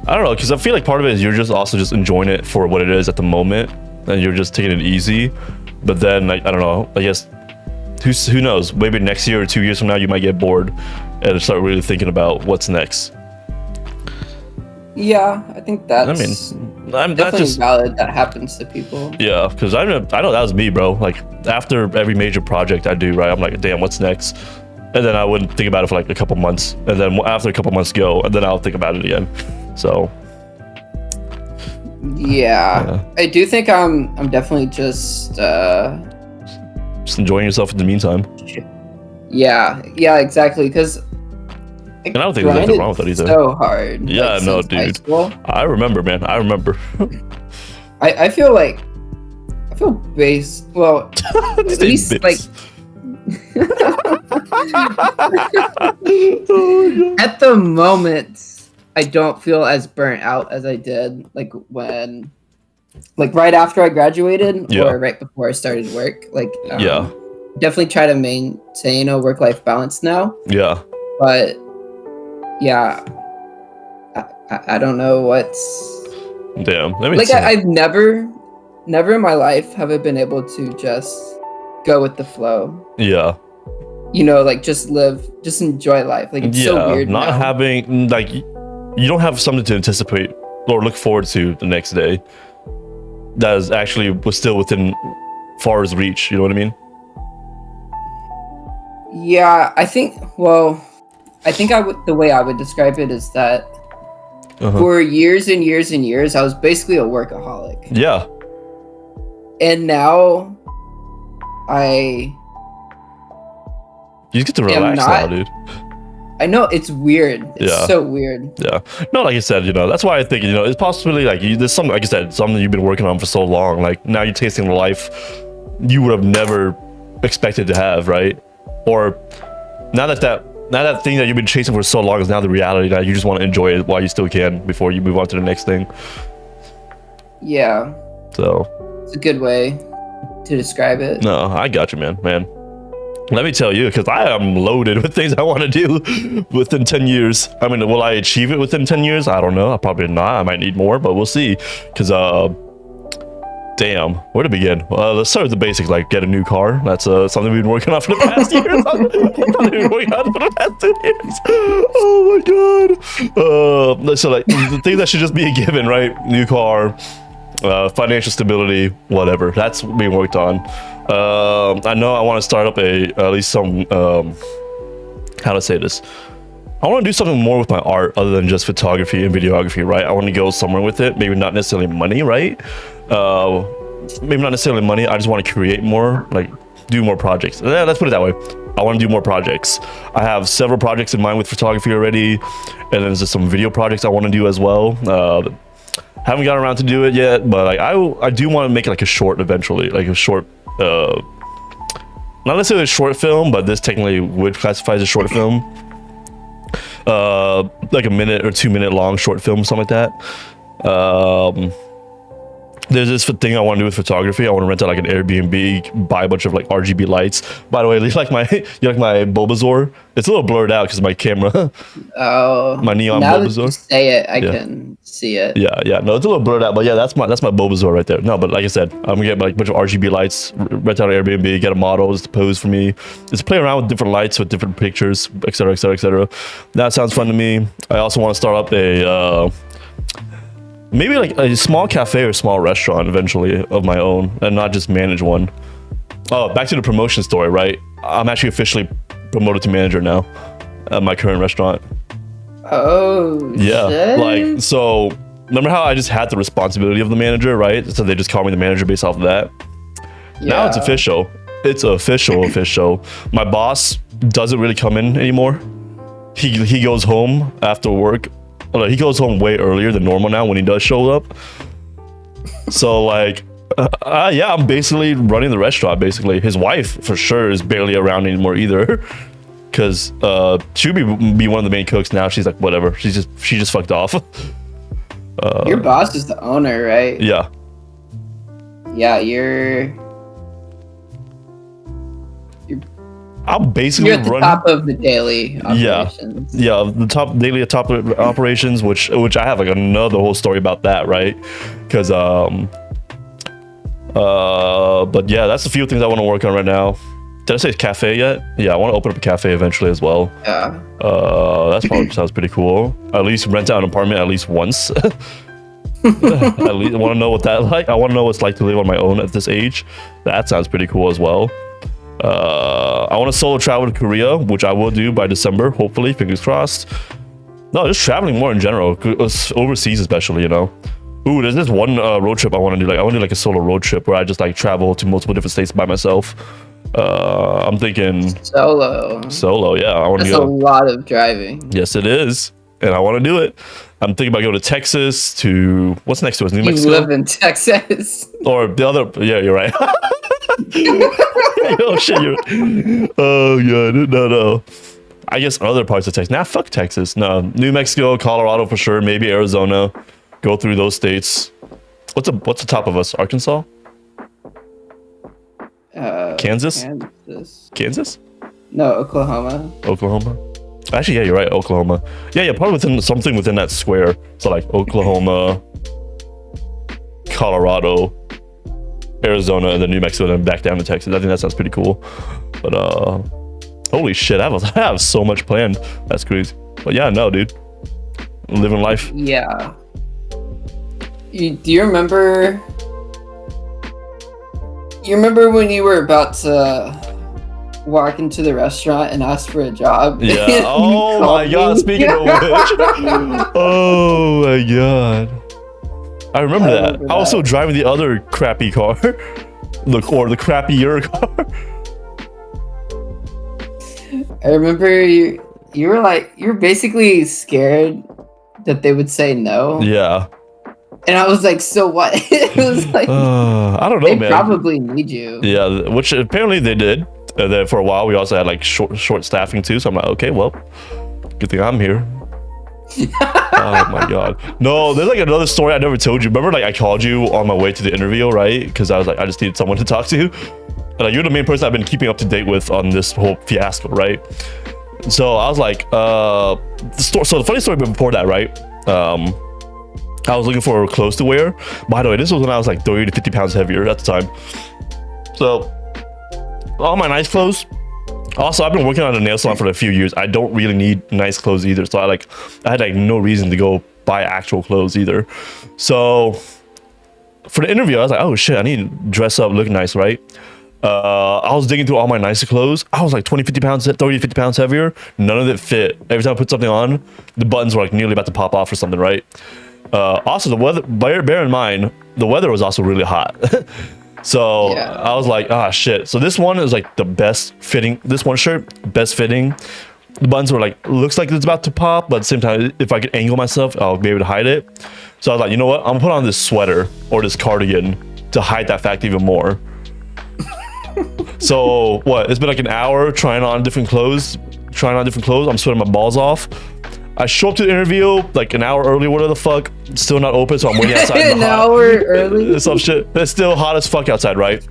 S1: I don't know, because I feel like part of it is you're just also just enjoying it for what it is at the moment, and you're just taking it easy. But then, like, I don't know, I guess who knows? Maybe next year or 2 years from now, you might get bored and start really thinking about what's next.
S2: Yeah, I think that's
S1: I'm not
S2: definitely
S1: just
S2: valid. That happens to people.
S1: yeah, because I know that was me, bro. Like after every major project I do, right, I'm like, damn, what's next? And then I wouldn't think about it for like a couple months, and then after a couple months go, and then I'll think about it again. So
S2: Yeah, I do think I'm definitely just
S1: enjoying yourself in the meantime.
S2: yeah, exactly, because
S1: And I don't think there's anything wrong with that either.
S2: So hard.
S1: Yeah,
S2: like,
S1: no,
S2: since high
S1: dude.
S2: school.
S1: I remember, man. I remember.
S2: I feel base. Well, at least like at the moment, I don't feel as burnt out as I did like when, like right after I graduated
S1: Yeah.
S2: or right before I started work. Like,
S1: Yeah.
S2: definitely try to maintain a work-life balance now.
S1: Yeah.
S2: But yeah, I don't know what's
S1: Damn. Let me
S2: like.
S1: see.
S2: I've never in my life have I been able to just go with the flow.
S1: Yeah.
S2: You know, like just enjoy life. Like it's so weird.
S1: Not
S2: now.
S1: having like you don't have something to anticipate or look forward to the next day. That is actually was still within far's reach. You know what I mean?
S2: Yeah, I think. Well, I think the way I would describe it is that for years and years and years, I was basically a workaholic.
S1: Yeah.
S2: And now,
S1: You get to relax now, dude.
S2: I know it's weird. It's
S1: Yeah.
S2: so weird.
S1: Yeah. No, like I said, that's why I think, it's possibly like there's something, like I said, something you've been working on for so long. Like now you're tasting the life you would have never expected to have, right? Or now that thing that you've been chasing for so long is now the reality that you just want to enjoy it while you still can before you move on to the next thing.
S2: Yeah,
S1: So,
S2: it's a good way to describe it.
S1: no, I got you, man. Let me tell you, because I am loaded with things I want to do within 10 years. I mean, will I achieve it within 10 years? I don't know. Probably not. I might need more, but we'll see. Because, damn, where to begin? Let's start with the basics, like get a new car. That's something we've been working on for the past years. Something we've been working on for the past 2 years. Oh my god. So, like, the things that should just be a given, right? New car, financial stability, whatever. That's being worked on. I know I want to start up at least some how to say this. I want to do something more with my art other than just photography and videography, right? I want to go somewhere with it. Maybe not necessarily money, right? Maybe not necessarily money. I just want to create more, like do more projects. Let's put it that way. I want to do more projects. I have several projects in mind with photography already, and then there's just some video projects I want to do as well. Haven't gotten around to do it yet, but like I do want to make like a short eventually, like a short, not necessarily a short film, but this technically would classify as a short film, like a minute or 2 minute long short film, something like that. There's this thing I want to do with photography. I want to rent out like an Airbnb, buy a bunch of like RGB lights. By the way, you like my Bulbasaur? It's a little blurred out because of my camera.
S2: Oh,
S1: My neon
S2: now that
S1: Bulbasaur.
S2: you say it, I
S1: Yeah.
S2: can see it.
S1: Yeah. No, it's a little blurred out, but yeah, that's my Bulbasaur right there. No, but like I said, I'm gonna get like a bunch of RGB lights, rent out an Airbnb, get a model just to pose for me, just play around with different lights, with different pictures, etc., etc., etc. That sounds fun to me. I also want to start up a maybe like a small cafe or small restaurant eventually of my own, and not just manage one. Oh, back to the promotion story, right? I'm actually officially promoted to manager now at my current restaurant.
S2: Oh,
S1: Yeah,
S2: shit.
S1: like, so remember how I just had the responsibility of the manager, right? So they just call me the manager based off of that. Now it's
S2: Yeah.
S1: official. It's official. My boss doesn't really come in anymore. He goes home after work. He goes home way earlier than normal now when he does show up. So like, yeah, I'm basically running the restaurant. Basically, his wife for sure is barely around anymore either, because she would be one of the main cooks now. She's like, whatever. She just fucked off.
S2: Your boss is the owner, right?
S1: Yeah.
S2: Yeah, you're
S1: I'm basically
S2: at the
S1: running.
S2: top of the daily operations.
S1: Yeah, the top daily top operations, which I have like another whole story about that, right? Because but yeah, that's a few things I want to work on right now. Did I say cafe yet? Yeah, I want to open up a cafe eventually as well.
S2: Yeah.
S1: That's probably sounds pretty cool. At least rent out an apartment at least once. At least I want to know what that like. I want to know what it's like to live on my own at this age. That sounds pretty cool as well. I want to solo travel to Korea, which I will do by December, hopefully, fingers crossed. No, just traveling more in general, overseas especially, Ooh, there's this one road trip I want to do. Like, I want to do like a solo road trip where I just like travel to multiple different states by myself. I'm thinking
S2: Solo.
S1: yeah. I want to
S2: That's a
S1: go.
S2: lot of driving.
S1: Yes, it is, and I want to do it. I'm thinking about going to Texas to what's next to us, New
S2: You
S1: Mexico,
S2: live in Texas.
S1: or the other. Yeah, you're right. Oh shit! Oh god, no. I guess other parts of Texas. Nah, fuck Texas. No, New Mexico, Colorado for sure. Maybe Arizona. Go through those states. What's the top of us? Arkansas? Kansas? Kansas?
S2: No, Oklahoma.
S1: Oklahoma? Actually, yeah, you're right. Oklahoma. Yeah, probably within that square. So like Oklahoma, Colorado, Arizona, and then New Mexico, and then back down to Texas. I think that sounds pretty cool. But holy shit, I have so much planned. That's crazy. But yeah, no, dude, living life.
S2: Yeah. Do you remember? You remember when you were about to walk into the restaurant and ask for a job?
S1: Yeah.
S2: And
S1: Oh
S2: you
S1: my
S2: called
S1: god.
S2: me?
S1: Speaking of which. Oh my god. I remember
S2: I
S1: that.
S2: remember
S1: I was
S2: that.
S1: also driving the other crappy car. the crappier car.
S2: I remember you're basically scared that they would say no.
S1: Yeah.
S2: And I was like, so what? It was like,
S1: I don't know,
S2: they
S1: man.
S2: probably need you.
S1: Yeah, which apparently they did. And then for a while, we also had like short staffing too. So I'm like, okay, well, good thing I'm here. Oh my god. No, there's like another story I never told you. Remember, like I called you on my way to the interview, right? Because I was like, I just needed someone to talk to. And like, you're the main person I've been keeping up to date with on this whole fiasco, right? So I was like, so the funny story before that, right? I was looking for clothes to wear. By the way, this was when I was like 30 to 50 pounds heavier at the time. So all my nice clothes. Also, I've been working on a nail salon for a few years. I don't really need nice clothes either. So I had like no reason to go buy actual clothes either. So for the interview, I was like, oh shit, I need to dress up, look nice, right? I was digging through all my nicer clothes. I was like 20, 50 pounds, 30, 50 pounds heavier. None of it fit. Every time I put something on, the buttons were like nearly about to pop off or something, right? Also, the weather, bear in mind, the weather was also really hot. So yeah. I was like, ah, shit. So this one is like the best fitting. This one shirt, best fitting. The buttons were like, looks like it's about to pop, but at the same time, if I could angle myself, I'll be able to hide it. So I was like, you know what? I'm gonna put on this sweater or this cardigan to hide that fact even more. So what? It's been like an hour trying on different clothes. I'm sweating my balls off. I show up to the interview like an hour early, whatever the fuck. Still not open, so I'm waiting outside.
S2: An hour early?
S1: Some shit. It's still hot as fuck outside, right?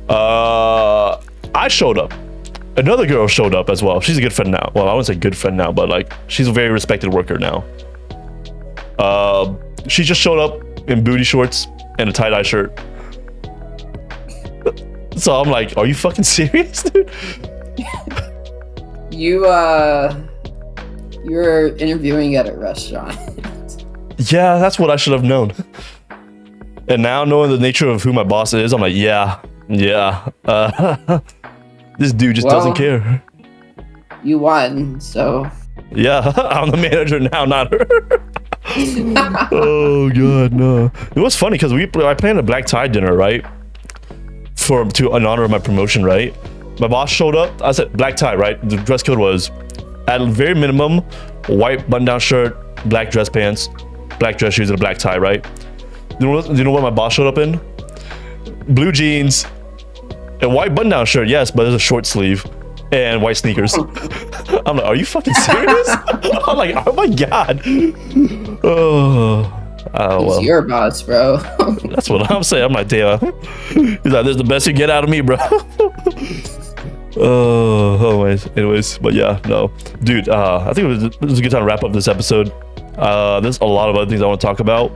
S1: I showed up. Another girl showed up as well. She's a good friend now. Well, I wouldn't say good friend now, but like she's a very respected worker now. She just showed up in booty shorts and a tie-dye shirt. So I'm like, are you fucking serious, dude?
S2: You're interviewing at a restaurant.
S1: Yeah, that's what I should have known. And now knowing the nature of who my boss is, I'm like, yeah. This dude just doesn't care.
S2: You won, so.
S1: Yeah, I'm the manager now, not her. Oh god, no. It was funny because I planned a black tie dinner, right? In honor of my promotion, right? My boss showed up. I said black tie, right? The dress code was at very minimum white button-down shirt, black dress pants, black dress shoes, and a black tie, right? Do you know what my boss showed up in? Blue jeans, a white button-down shirt, yes, but there's a short sleeve, and white sneakers. I'm like, are you fucking serious? I'm like, oh my god.
S2: He's your boss, bro.
S1: That's what I'm saying. I'm like, damn. He's like, this is the best you get out of me, bro. Anyways, but yeah, no, dude. I think it was a good time to wrap up this episode. There's a lot of other things I want to talk about,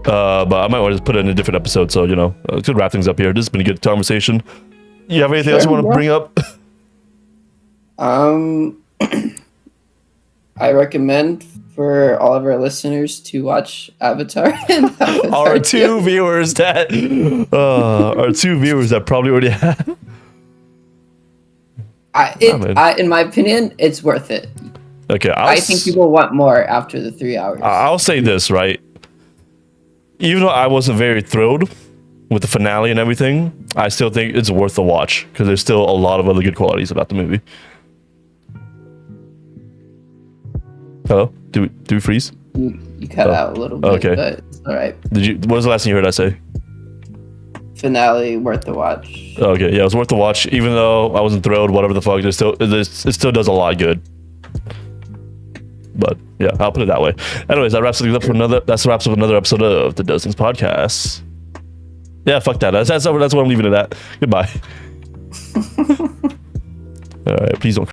S1: but I might want to just put it in a different episode. So you know, could wrap things up here. This has been a good conversation. You have anything else you want to bring up?
S2: I recommend for all of our listeners to watch Avatar.
S1: Our two viewers that probably already have.
S2: In my opinion, it's worth it.
S1: Okay,
S2: I think people want more after the 3 hours.
S1: I'll say this, right? Even though I wasn't very thrilled with the finale and everything, I still think it's worth the watch because there's still a lot of other good qualities about the movie. Hello? Do we freeze?
S2: You cut out a little bit,
S1: okay.
S2: But it's all right.
S1: What was the last thing you heard I say?
S2: Finale worth the watch.
S1: Okay, yeah, it was worth the watch. Even though I wasn't thrilled, whatever the fuck, it still does a lot good. But yeah, I'll put it that way. Anyways, that wraps up another episode of the Dozens Podcast. Yeah, fuck that. That's what I'm leaving it at. Goodbye. All right, please don't.